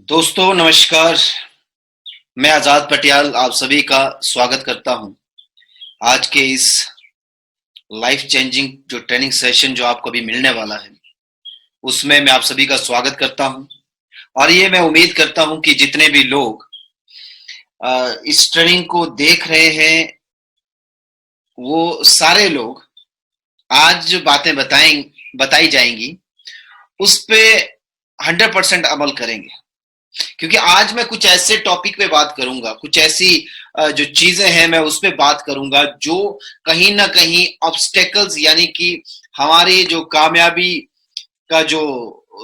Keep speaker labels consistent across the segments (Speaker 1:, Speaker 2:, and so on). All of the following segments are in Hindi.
Speaker 1: दोस्तों नमस्कार। मैं आजाद पटियाल आप सभी का स्वागत करता हूं। आज के इस लाइफ चेंजिंग जो ट्रेनिंग सेशन जो आपको अभी मिलने वाला है उसमें मैं आप सभी का स्वागत करता हूं। और ये मैं उम्मीद करता हूं कि जितने भी लोग इस ट्रेनिंग को देख रहे हैं वो सारे लोग आज जो बातें बताई जाएंगी उस पे 100% अमल करेंगे। क्योंकि आज मैं कुछ ऐसे टॉपिक पे बात करूंगा, कुछ ऐसी जो चीजें हैं मैं उस पे बात करूंगा जो कहीं ना कहीं ऑब्स्टेकल्स यानी कि हमारी जो कामयाबी का जो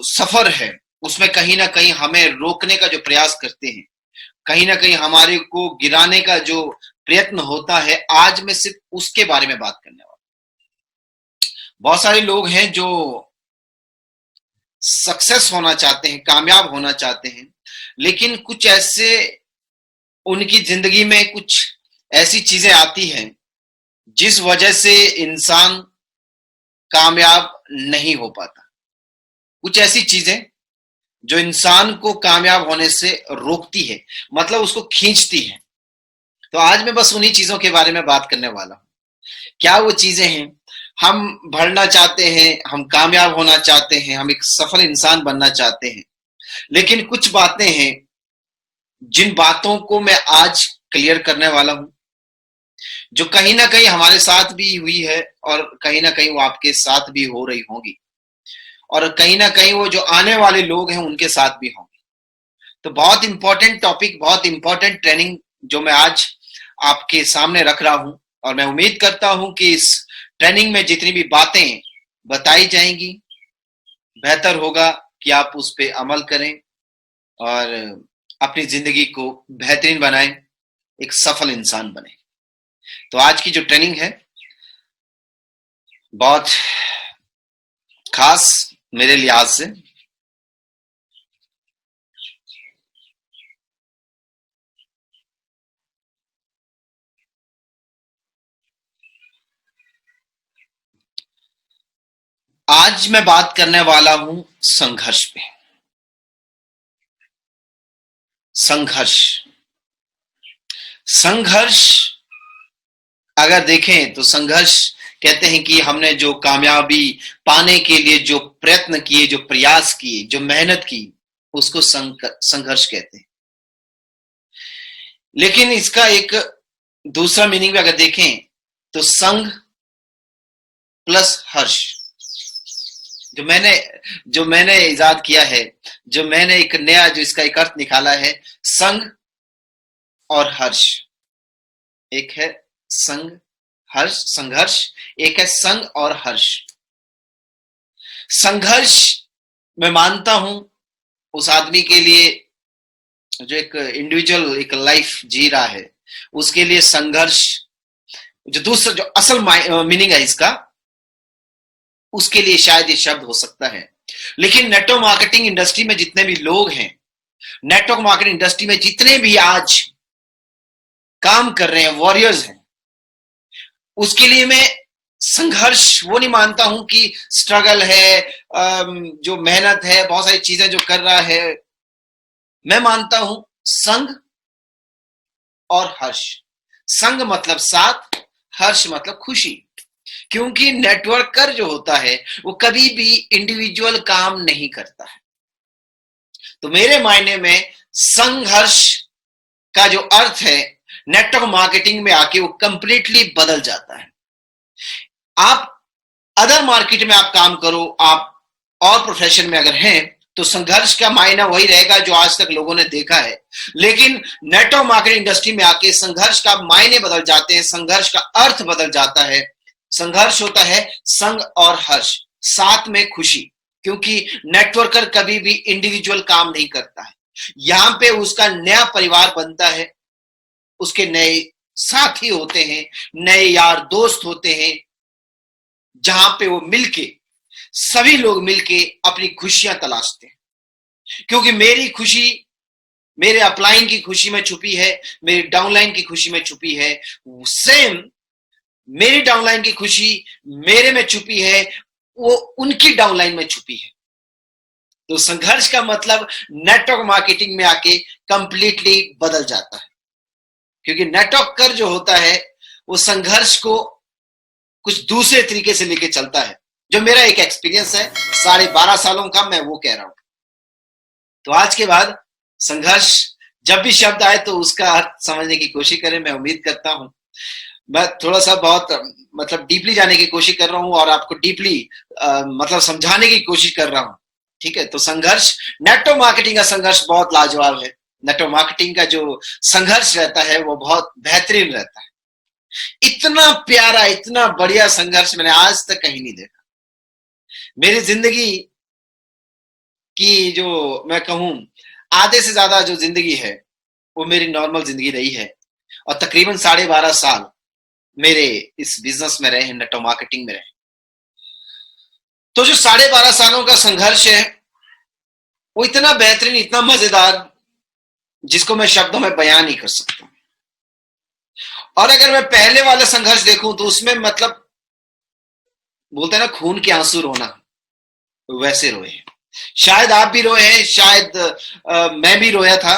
Speaker 1: सफर है उसमें कहीं ना कहीं हमें रोकने का जो प्रयास करते हैं, कहीं ना कहीं हमारे को गिराने का जो प्रयत्न होता है, आज मैं सिर्फ उसके बारे में बात करने वाला। बहुत सारे लोग हैं जो सक्सेस होना चाहते हैं, कामयाब होना चाहते हैं, लेकिन कुछ ऐसे उनकी जिंदगी में कुछ ऐसी चीजें आती हैं जिस वजह से इंसान कामयाब नहीं हो पाता। कुछ ऐसी चीजें जो इंसान को कामयाब होने से रोकती है, मतलब उसको खींचती है। तो आज मैं बस उन्हीं चीजों के बारे में बात करने वाला हूं। क्या वो चीजें हैं? हम बढ़ना चाहते हैं, हम कामयाब होना चाहते हैं, हम एक सफल इंसान बनना चाहते हैं, लेकिन कुछ बातें हैं जिन बातों को मैं आज क्लियर करने वाला हूं, जो कहीं ना कहीं हमारे साथ भी हुई है और कहीं ना कहीं वो आपके साथ भी हो रही होंगी, और कहीं ना कहीं वो जो आने वाले लोग हैं उनके साथ भी होंगे। तो बहुत इंपॉर्टेंट टॉपिक, बहुत इंपॉर्टेंट ट्रेनिंग जो मैं आज आपके सामने रख रहा हूं, और मैं उम्मीद करता हूं कि इस ट्रेनिंग में जितनी भी बातें बताई जाएंगी बेहतर होगा कि आप उस पर अमल करें और अपनी जिंदगी को बेहतरीन बनाएं, एक सफल इंसान बने। तो आज की जो ट्रेनिंग है बहुत खास मेरे लिहाज से। आज मैं बात करने वाला हूं संघर्ष पे। संघर्ष संघर्ष अगर देखें तो संघर्ष कहते हैं कि हमने जो कामयाबी पाने के लिए जो प्रयत्न किए, जो प्रयास किए, जो मेहनत की, उसको संघर्ष कहते हैं। लेकिन इसका एक दूसरा मीनिंग भी अगर देखें तो संघ प्लस हर्ष, जो मैंने इजाद किया है, जो मैंने एक नया जो इसका एक अर्थ निकाला है, संघ और हर्ष। एक है संघ हर्ष, संघर्ष, एक है संघ और हर्ष। संघर्ष मैं मानता हूं उस आदमी के लिए जो एक इंडिविजुअल एक लाइफ जी रहा है, उसके लिए संघर्ष जो दूसरा जो असल मीनिंग है इसका, उसके लिए शायद ये शब्द हो सकता है। लेकिन नेटवर्क मार्केटिंग इंडस्ट्री में जितने भी लोग हैं, नेटवर्क मार्केटिंग इंडस्ट्री में जितने भी आज काम कर रहे हैं, वॉरियर्स हैं, उसके लिए मैं संघर्ष वो नहीं मानता हूं कि स्ट्रगल है, जो मेहनत है, बहुत सारी चीजें जो कर रहा है। मैं मानता हूं संघ और हर्ष। संघ मतलब साथ, हर्ष मतलब खुशी। क्योंकि नेटवर्कर जो होता है वो कभी भी इंडिविजुअल काम नहीं करता है। तो मेरे मायने में संघर्ष का जो अर्थ है नेटवर्क मार्केटिंग में आके वो कंप्लीटली बदल जाता है। आप अदर मार्केट में आप काम करो, आप और प्रोफेशन में अगर हैं, तो संघर्ष का मायना वही रहेगा जो आज तक लोगों ने देखा है। लेकिन नेटवर्क मार्केटिंग इंडस्ट्री में आके संघर्ष का मायने बदल जाते हैं, संघर्ष का अर्थ बदल जाता है। संघर्ष होता है संघ और हर्ष, साथ में खुशी। क्योंकि नेटवर्कर कभी भी इंडिविजुअल काम नहीं करता है, यहां पे उसका नया परिवार बनता है, उसके नए साथी होते हैं, नए यार दोस्त होते हैं, जहां पे वो मिलके सभी लोग मिलके अपनी खुशियां तलाशते हैं। क्योंकि मेरी खुशी मेरे अपलाइन की खुशी में छुपी है, मेरी डाउनलाइन की खुशी में छुपी है। सेम मेरी डाउनलाइन की खुशी मेरे में छुपी है, वो उनकी डाउनलाइन में छुपी है। तो संघर्ष का मतलब नेटवर्क मार्केटिंग में आके कंप्लीटली बदल जाता है, क्योंकि नेटवर्कर जो होता है वो संघर्ष को कुछ दूसरे तरीके से लेके चलता है, जो मेरा एक एक्सपीरियंस है 12.5 सालों का, मैं वो कह रहा हूं। तो आज के बाद संघर्ष जब भी शब्द आए तो उसका अर्थ समझने की कोशिश करें। मैं उम्मीद करता हूं मैं थोड़ा सा बहुत मतलब डीपली जाने की कोशिश कर रहा हूं और आपको डीपली मतलब समझाने की कोशिश कर रहा हूं, ठीक है। तो संघर्ष, नेटवर्क मार्केटिंग का संघर्ष बहुत लाजवाब है। नेटवर्क मार्केटिंग का जो संघर्ष रहता है वो बहुत बेहतरीन रहता है। इतना प्यारा, इतना बढ़िया संघर्ष मैंने आज तक कहीं नहीं देखा। मेरी जिंदगी की जो मैं कहूं आधे से ज्यादा जो जिंदगी है वो मेरी नॉर्मल जिंदगी रही है, और तकरीबन 12.5 साल मेरे इस बिजनेस में रहे हैं, नेटवर्क मार्केटिंग में रहे। तो जो 12.5 सालों का संघर्ष है वो इतना बेहतरीन, इतना मजेदार, जिसको मैं शब्दों में बयान नहीं कर सकता। और अगर मैं पहले वाला संघर्ष देखूं तो उसमें मतलब बोलते हैं ना, खून के आंसू रोना, वैसे रोए हैं। शायद आप भी रोए हैं, शायद मैं भी रोया था।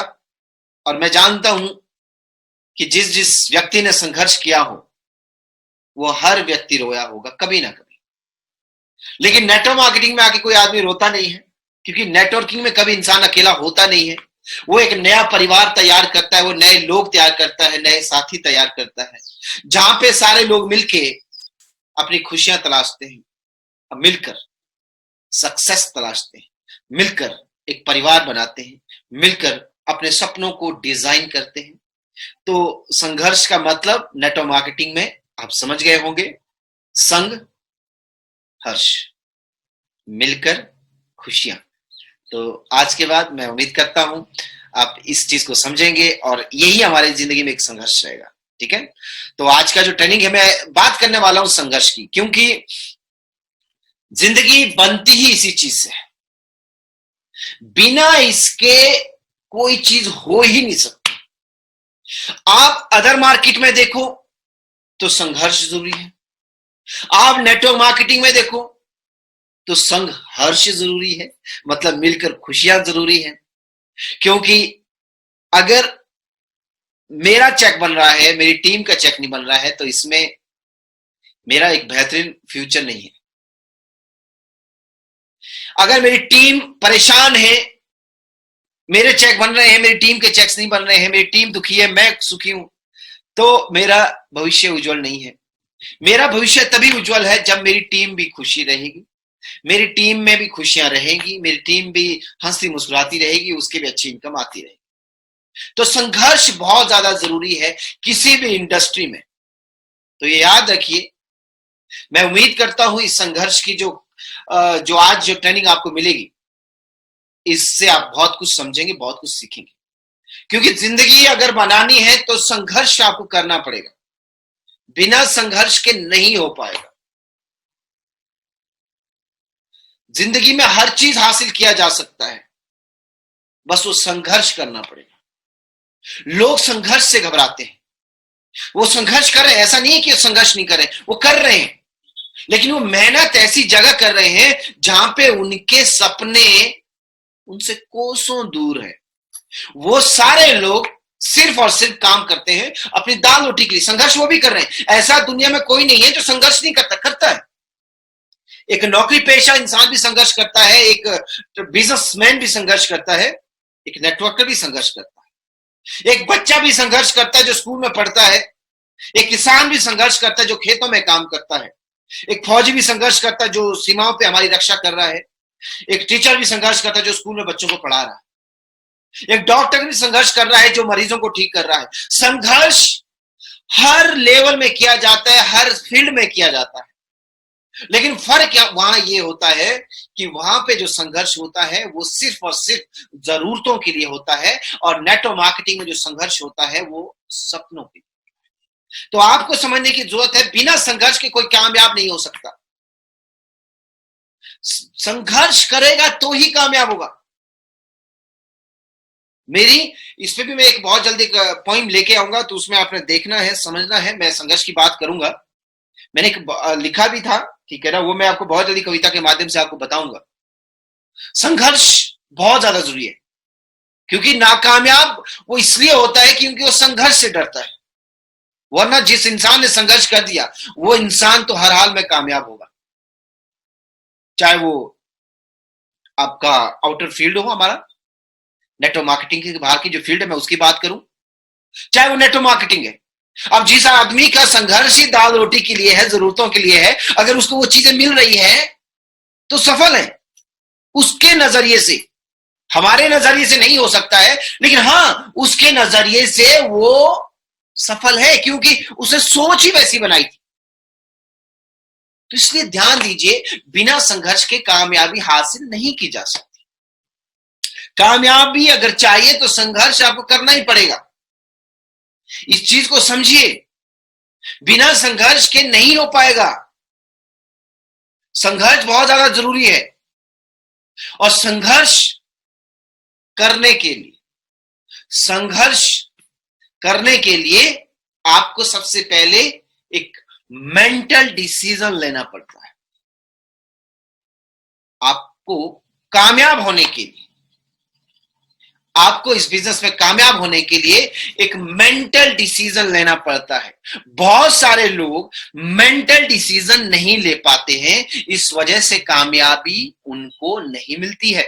Speaker 1: और मैं जानता हूं कि जिस जिस व्यक्ति ने संघर्ष किया हो वो हर व्यक्ति रोया होगा कभी ना कभी। लेकिन नेटवर्क मार्केटिंग में आके कोई आदमी रोता नहीं है, क्योंकि नेटवर्किंग में कभी इंसान अकेला होता नहीं है। वो एक नया परिवार तैयार करता है, वो नए लोग तैयार करता है, नए साथी तैयार करता है, जहां पे सारे लोग मिलके अपनी खुशियां तलाशते हैं, मिलकर सक्सेस तलाशते हैं, मिलकर एक परिवार बनाते हैं, मिलकर अपने सपनों को डिजाइन करते हैं। तो संघर्ष का मतलब नेटवर्क मार्केटिंग में आप समझ गए होंगे, संग हर्ष, मिलकर खुशियां। तो आज के बाद मैं उम्मीद करता हूं आप इस चीज को समझेंगे और यही हमारी जिंदगी में एक संघर्ष रहेगा, ठीक है। तो आज का जो ट्रेनिंग है मैं बात करने वाला हूं संघर्ष की, क्योंकि जिंदगी बनती ही इसी चीज से है। बिना इसके कोई चीज हो ही नहीं सकती। आप अदर मार्केट में देखो तो संघर्ष जरूरी है, आप नेटवर्क मार्केटिंग में देखो तो संघर्ष जरूरी है, मतलब मिलकर खुशियां जरूरी है। क्योंकि अगर मेरा चेक बन रहा है, मेरी टीम का चेक नहीं बन रहा है, तो इसमें मेरा एक बेहतरीन फ्यूचर नहीं है। अगर मेरी टीम परेशान है, मेरे चेक बन रहे हैं, मेरी टीम के चेक्स नहीं बन रहे हैं, मेरी टीम दुखी है, मैं सुखी हूं, तो मेरा भविष्य उज्जवल नहीं है। मेरा भविष्य तभी उज्जवल है जब मेरी टीम भी खुशी रहेगी, मेरी टीम में भी खुशियां रहेंगी, मेरी टीम भी हंसती मुस्कुराती रहेगी, उसके भी अच्छी इनकम आती रहेगी। तो संघर्ष बहुत ज्यादा जरूरी है किसी भी इंडस्ट्री में। तो ये याद रखिए। मैं उम्मीद करता हूं इस संघर्ष की जो आज जो ट्रेनिंग आपको मिलेगी, इससे आप बहुत कुछ समझेंगे, बहुत कुछ सीखेंगे। क्योंकि जिंदगी अगर बनानी है तो संघर्ष आपको करना पड़ेगा, बिना संघर्ष के नहीं हो पाएगा। जिंदगी में हर चीज हासिल किया जा सकता है, बस वो संघर्ष करना पड़ेगा। लोग संघर्ष से घबराते हैं। वो संघर्ष कर रहे हैं, ऐसा नहीं है कि संघर्ष नहीं कर रहे, वो कर रहे हैं, लेकिन वो मेहनत ऐसी जगह कर रहे हैं जहां पे उनके सपने उनसे कोसों दूर है। वो सारे लोग सिर्फ और सिर्फ काम करते हैं अपनी दाल रोटी के लिए। संघर्ष वो भी कर रहे हैं। ऐसा दुनिया में कोई नहीं है जो संघर्ष नहीं करता है। एक नौकरी पेशा इंसान भी संघर्ष करता है, एक बिजनेसमैन भी संघर्ष करता है, एक नेटवर्कर भी संघर्ष करता है, एक बच्चा भी संघर्ष करता है जो स्कूल में पढ़ता है, एक किसान भी संघर्ष करता है जो खेतों में काम करता है, एक फौजी भी संघर्ष करता है जो सीमाओं पे हमारी रक्षा कर रहा है, एक टीचर भी संघर्ष करता है जो स्कूल में बच्चों को पढ़ा रहा है, एक डॉक्टर भी संघर्ष कर रहा है जो मरीजों को ठीक कर रहा है। संघर्ष हर लेवल में किया जाता है, हर फील्ड में किया जाता है। लेकिन फर्क क्या वहां ये होता है कि वहां पे जो संघर्ष होता है वो सिर्फ और सिर्फ जरूरतों के लिए होता है, और नेटवर्क मार्केटिंग में जो संघर्ष होता है वो सपनों के लिए। तो आपको समझने की जरूरत है, बिना संघर्ष के कोई कामयाब नहीं हो सकता। संघर्ष करेगा तो ही कामयाब होगा। मेरी इस पे भी मैं एक बहुत जल्दी पॉइंट लेके आऊंगा, तो उसमें आपने देखना है, समझना है। मैं संघर्ष की बात करूंगा, मैंने एक लिखा भी था, ठीक है ना, वो मैं आपको बहुत जल्दी कविता के माध्यम से आपको बताऊंगा। संघर्ष बहुत ज्यादा जरूरी है, क्योंकि नाकामयाब वो इसलिए होता है क्योंकि वो संघर्ष से डरता है। वरना जिस इंसान ने संघर्ष कर दिया वो इंसान तो हर हाल में कामयाब होगा, चाहे वो आपका आउटर फील्ड हो, हमारा नेटवर्क मार्केटिंग के बाहर की जो फील्ड है मैं उसकी बात करूं, चाहे वो नेटवर्क मार्केटिंग है। अब जिस आदमी का संघर्ष ही दाल रोटी के लिए है, जरूरतों के लिए है, अगर उसको वो चीजें मिल रही है तो सफल है उसके नजरिए से। हमारे नजरिए से नहीं हो सकता है, लेकिन हां उसके नजरिए से वो सफल है, क्योंकि उसे सोच ही वैसी बनाई थी। तो इसलिए ध्यान दीजिए, बिना संघर्ष के कामयाबी हासिल नहीं की जा सकती। कामयाबी अगर चाहिए तो संघर्ष आपको करना ही पड़ेगा। इस चीज को समझिए, बिना संघर्ष के नहीं हो पाएगा। संघर्ष बहुत ज्यादा जरूरी है, और संघर्ष करने के लिए आपको सबसे पहले एक मेंटल डिसीजन लेना पड़ता है। आपको कामयाब होने के लिए, आपको इस बिजनेस में कामयाब होने के लिए एक मेंटल डिसीजन लेना पड़ता है। बहुत सारे लोग मेंटल डिसीजन नहीं ले पाते हैं, इस वजह से कामयाबी उनको नहीं मिलती है।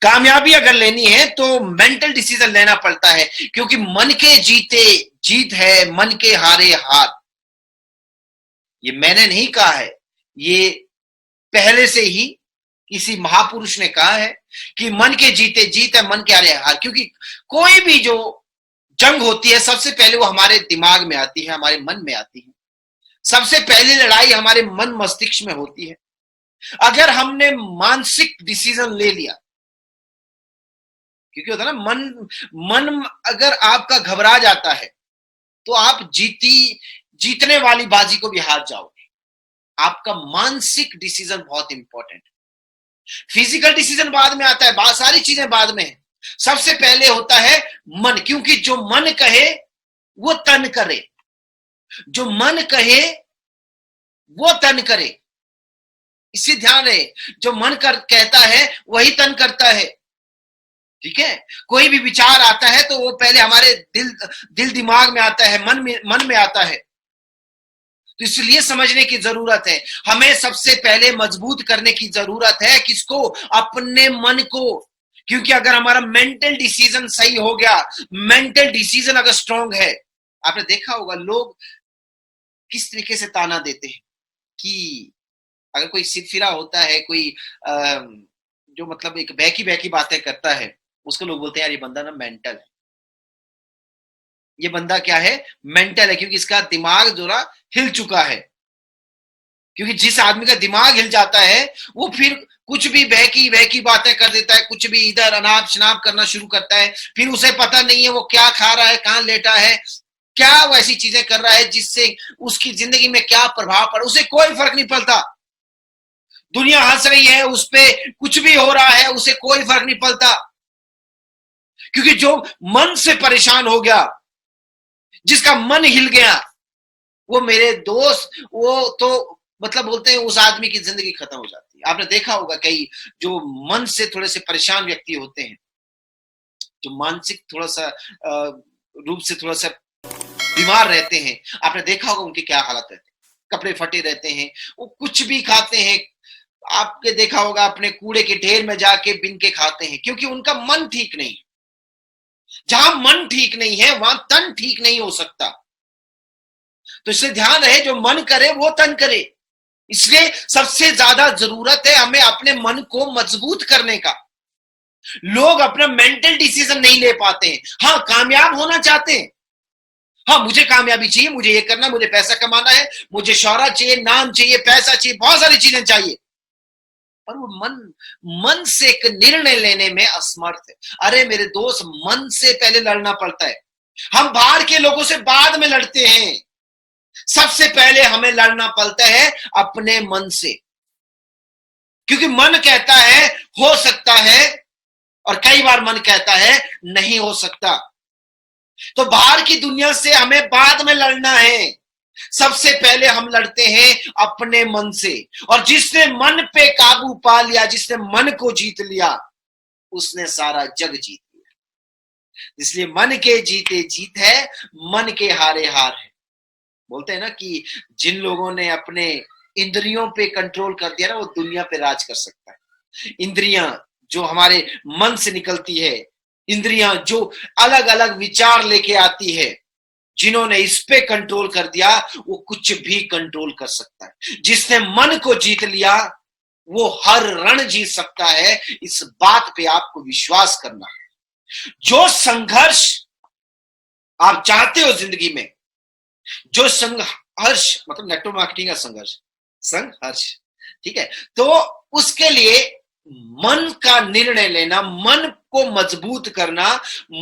Speaker 1: कामयाबी अगर लेनी है तो मेंटल डिसीजन लेना पड़ता है, क्योंकि मन के जीते जीत है, मन के हारे हार। ये मैंने नहीं कहा है, ये पहले से ही किसी महापुरुष ने कहा है कि मन के जीते जीत है, मन के हारे हार। क्योंकि कोई भी जो जंग होती है सबसे पहले वो हमारे दिमाग में आती है, हमारे मन में आती है। सबसे पहली लड़ाई हमारे मन मस्तिष्क में होती है। अगर हमने मानसिक डिसीजन ले लिया, क्योंकि होता है ना, मन अगर आपका घबरा जाता है तो आप जीतने वाली बाजी को भी हार जाओगे। आपका मानसिक डिसीजन बहुत इंपॉर्टेंट है। फिजिकल डिसीजन बाद में आता है, बहुत सारी चीजें बाद में है। सबसे पहले होता है मन, क्योंकि जो मन कहे वो तन करे, जो मन कहे वो तन करे। इसी ध्यान रहे, जो मन कहता है वही तन करता है। ठीक है, कोई भी विचार आता है तो वो पहले हमारे दिल दिमाग में आता है, मन में आता है। तो इसलिए समझने की जरूरत है, हमें सबसे पहले मजबूत करने की जरूरत है किसको? अपने मन को। क्योंकि अगर हमारा मेंटल डिसीजन सही हो गया, मेंटल डिसीजन अगर स्ट्रांग है, आपने देखा होगा लोग किस तरीके से ताना देते हैं कि अगर कोई सिरफिरा होता है, कोई जो मतलब एक बहकी बातें करता है, उसको लोग बोलते हैं यार ये बंदा ना मेंटल है। ये बंदा क्या है? मेंटल है, क्योंकि इसका दिमाग जो ना हिल चुका है। क्योंकि जिस आदमी का दिमाग हिल जाता है वो फिर कुछ भी बहकी बातें कर देता है, कुछ भी इधर अनाप शनाप करना शुरू करता है। फिर उसे पता नहीं है वो क्या खा रहा है, कहां लेटा है, क्या वो ऐसी चीजें कर रहा है जिससे उसकी जिंदगी में क्या प्रभाव पड़ा, उसे कोई फर्क नहीं पड़ता। दुनिया हंस रही है उस पर, कुछ भी हो रहा है उसे कोई फर्क नहीं पड़ता। क्योंकि जो मन से परेशान हो गया, जिसका मन हिल गया, वो मेरे दोस्त, वो तो मतलब बोलते हैं उस आदमी की जिंदगी खत्म हो जाती है। आपने देखा होगा कई जो मन से थोड़े से परेशान व्यक्ति होते हैं, जो मानसिक थोड़ा सा रूप से थोड़ा सा बीमार रहते हैं, आपने देखा होगा उनके क्या हालत रहते हैं। कपड़े फटे रहते हैं, वो कुछ भी खाते हैं, आपने देखा होगा अपने कूड़े के ढेर में जाके बिन के खाते हैं, क्योंकि उनका मन ठीक नहीं। जहां मन ठीक नहीं है वहां तन ठीक नहीं हो सकता। तो इसलिए ध्यान रहे, जो मन करे वो तन करे। इसलिए सबसे ज्यादा जरूरत है हमें अपने मन को मजबूत करने का। लोग अपना मेंटल डिसीजन नहीं ले पाते हैं। हाँ, कामयाब होना चाहते हैं, हाँ मुझे कामयाबी चाहिए, मुझे ये करना, मुझे पैसा कमाना है, मुझे शोहरत चाहिए, नाम चाहिए, पैसा चाहिए, बहुत सारी चीजें चाहिए, पर वो मन से एक निर्णय लेने में असमर्थ है। अरे मेरे दोस्त, मन से पहले लड़ना पड़ता है। हम बाहर के लोगों से बाद में लड़ते हैं, सबसे पहले हमें लड़ना पड़ता है अपने मन से। क्योंकि मन कहता है हो सकता है, और कई बार मन कहता है नहीं हो सकता। तो बाहर की दुनिया से हमें बाद में लड़ना है। सबसे पहले हम लड़ते हैं अपने मन से, और जिसने मन पे काबू पा लिया, जिसने मन को जीत लिया, उसने सारा जग जीत लिया। इसलिए मन के जीते जीत है, मन के हारे हार है। बोलते हैं ना कि जिन लोगों ने अपने इंद्रियों पे कंट्रोल कर दिया ना, वो दुनिया पे राज कर सकता है। इंद्रियां जो हमारे मन से निकलती है, इंद्रियां जो अलग अलग विचार लेके आती है, जिन्होंने इस पे कंट्रोल कर दिया, वो कुछ भी कंट्रोल कर सकता है। जिसने मन को जीत लिया, वो हर रण जीत सकता है। इस बात पे आपको विश्वास करना है। जो संघर्ष आप चाहते हो जिंदगी में, जो संघर्ष मतलब नेटवर्क मार्केटिंग का संघर्ष, संघर्ष, ठीक है, तो उसके लिए मन का निर्णय लेना, मन को मजबूत करना,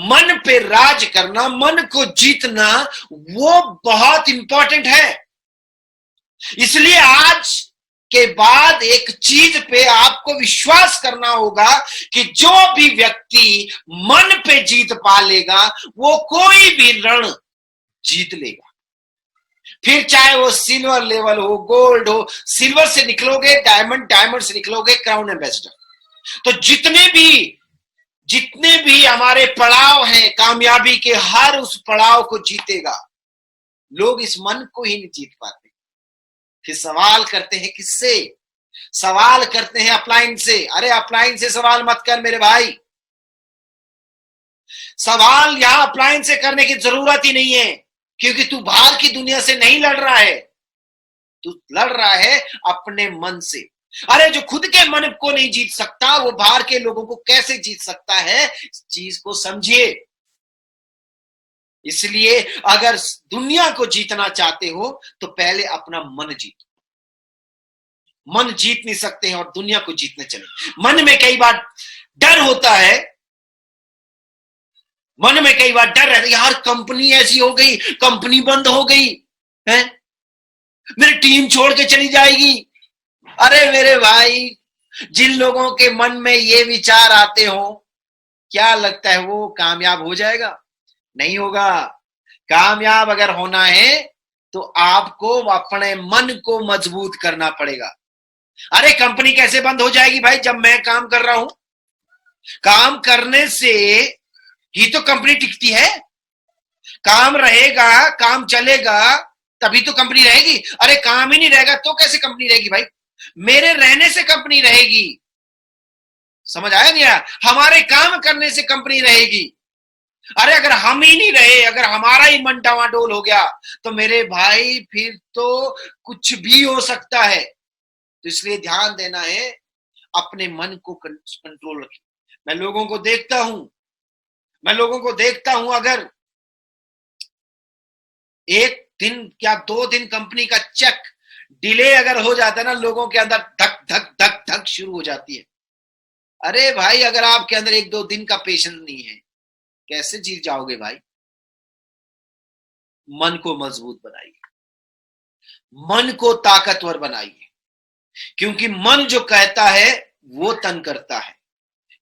Speaker 1: मन पे राज करना, मन को जीतना, वो बहुत इंपॉर्टेंट है। इसलिए आज के बाद एक चीज पे आपको विश्वास करना होगा कि जो भी व्यक्ति मन पे जीत पा लेगा, वो कोई भी रण जीत लेगा। फिर चाहे वो सिल्वर लेवल हो, गोल्ड हो, सिल्वर से निकलोगे डायमंड, डायमंड से निकलोगे क्राउन एम्बेसडर। तो जितने भी हमारे पड़ाव हैं कामयाबी के, हर उस पड़ाव को जीतेगा। लोग इस मन को ही नहीं जीत पाते। फिर सवाल करते हैं किससे? सवाल करते हैं अप्लायंस से। अरे अप्लायंस से सवाल मत कर मेरे भाई। सवाल यहां अप्लायंस से करने की जरूरत ही नहीं है, क्योंकि तू बाहर की दुनिया से नहीं लड़ रहा है, तू लड़ रहा है अपने मन से। अरे जो खुद के मन को नहीं जीत सकता, वो बाहर के लोगों को कैसे जीत सकता है? इस चीज को समझिए। इसलिए अगर दुनिया को जीतना चाहते हो तो पहले अपना मन जीतो। मन जीत नहीं सकते हैं और दुनिया को जीतने चले। मन में कई बार डर होता है, मन में कई बार डर रहता है, यार कंपनी ऐसी हो गई, कंपनी बंद हो गई है, मेरी टीम छोड़ के चली जाएगी। अरे मेरे भाई, जिन लोगों के मन में ये विचार आते हो, क्या लगता है वो कामयाब हो जाएगा? नहीं होगा। कामयाब अगर होना है तो आपको अपने मन को मजबूत करना पड़ेगा। अरे कंपनी कैसे बंद हो जाएगी भाई, जब मैं काम कर रहा हूं? काम करने से ही तो कंपनी टिकती है। काम रहेगा, काम चलेगा, तभी तो कंपनी रहेगी। अरे काम ही नहीं रहेगा तो कैसे कंपनी रहेगी भाई? मेरे रहने से कंपनी रहेगी। समझ आया नहीं? हमारे काम करने से कंपनी रहेगी। अरे अगर हम ही नहीं रहे, अगर हमारा ही मन डावाडोल हो गया, तो मेरे भाई फिर तो कुछ भी हो सकता है। तो इसलिए ध्यान देना है, अपने मन को कंट्रोल रखिए। मैं लोगों को देखता हूं, अगर एक दिन या 2 दिन कंपनी का चेक डिले अगर हो जाता है ना, लोगों के अंदर धक धक धक धक शुरू हो जाती है। अरे भाई, अगर आपके अंदर 1-2 दिन का पेशेंस नहीं है, कैसे जीत जाओगे भाई? मन को मजबूत बनाइए, मन को ताकतवर बनाइए, क्योंकि मन जो कहता है वो तन करता है।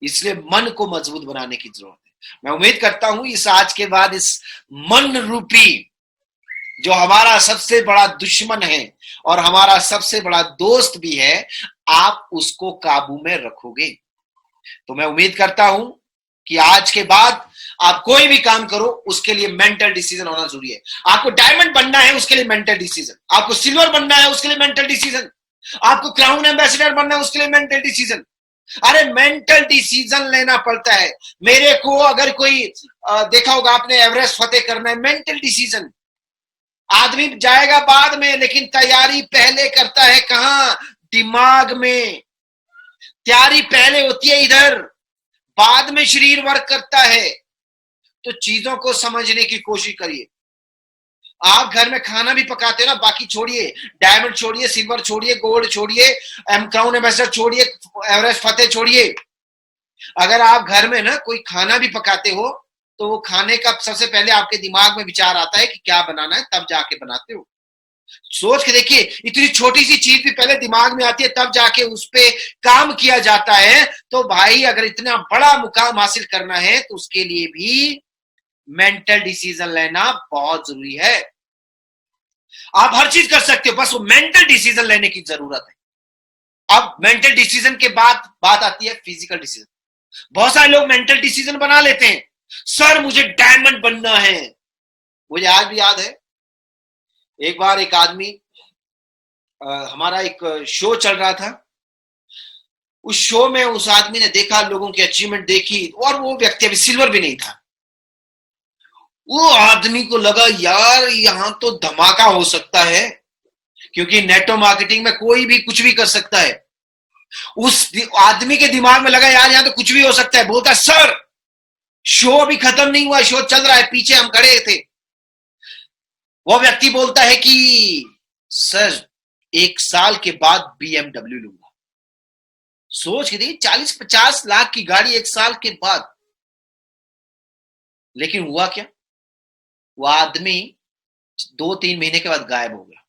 Speaker 1: इसलिए मन को मजबूत बनाने की जरूरत है। मैं उम्मीद करता हूं इस आज के बाद इस मन रूपी जो हमारा सबसे बड़ा दुश्मन है और हमारा सबसे बड़ा दोस्त भी है, आप उसको काबू में रखोगे। तो मैं उम्मीद करता हूं कि आज के बाद आप कोई भी काम करो, उसके लिए मेंटल डिसीजन होना जरूरी है। आपको डायमंड बनना है, उसके लिए मेंटल डिसीजन। आपको सिल्वर बनना है, उसके लिए मेंटल डिसीजन। आपको क्राउन एम्बेसडर बनना है, उसके लिए मेंटल डिसीजन। अरे मेंटल डिसीजन लेना पड़ता है। मेरे को अगर कोई देखा होगा आपने, एवरेस्ट फतेह करना है, मेंटल डिसीजन। आदमी जाएगा बाद में, लेकिन तैयारी पहले करता है कहां? दिमाग में। तैयारी पहले होती है इधर, बाद में शरीर वर्क करता है। तो चीजों को समझने की कोशिश करिए। आप घर में खाना भी पकाते हो ना, बाकी छोड़िए, डायमंड छोड़िए, सिल्वर छोड़िए, गोल्ड छोड़िए, क्राउन एम्बेसडर छोड़िए, एवरेस्ट फतेह छोड़िए। अगर आप घर में ना कोई खाना भी पकाते हो, तो वो खाने का सबसे पहले आपके दिमाग में विचार आता है कि क्या बनाना है, तब जाके बनाते हो। सोच के देखिए, इतनी छोटी सी चीज भी पहले दिमाग में आती है, तब जाके उस पे काम किया जाता है। तो भाई, अगर इतना बड़ा मुकाम हासिल करना है तो उसके लिए भी मेंटल डिसीजन लेना बहुत जरूरी है। आप हर चीज कर सकते हो, बस वो मेंटल डिसीजन लेने की जरूरत है। अब मेंटल डिसीजन के बाद बात आती है फिजिकल डिसीजन। बहुत सारे लोग मेंटल डिसीजन बना लेते हैं, सर मुझे डायमंड बनना है। मुझे आज भी याद है, एक बार एक आदमी, हमारा एक शो चल रहा था, उस शो में उस आदमी ने देखा, लोगों की अचीवमेंट देखी, और वो व्यक्ति अभी सिल्वर भी नहीं था। वो आदमी को लगा यार यहां तो धमाका हो सकता है, क्योंकि नेटवर्क मार्केटिंग में कोई भी कुछ भी कर सकता है। उस आदमी के दिमाग में लगा यार यहां तो कुछ भी हो सकता है। बोलता सर शो अभी खत्म नहीं हुआ, शो चल रहा है, पीछे हम खड़े थे। वो व्यक्ति बोलता है कि सर 1 साल के बाद BMW लूंगा। सोच के देखिए, 40-50 लाख की गाड़ी 1 साल के बाद। लेकिन हुआ क्या, वो आदमी 2-3 महीने के बाद गायब हो गया।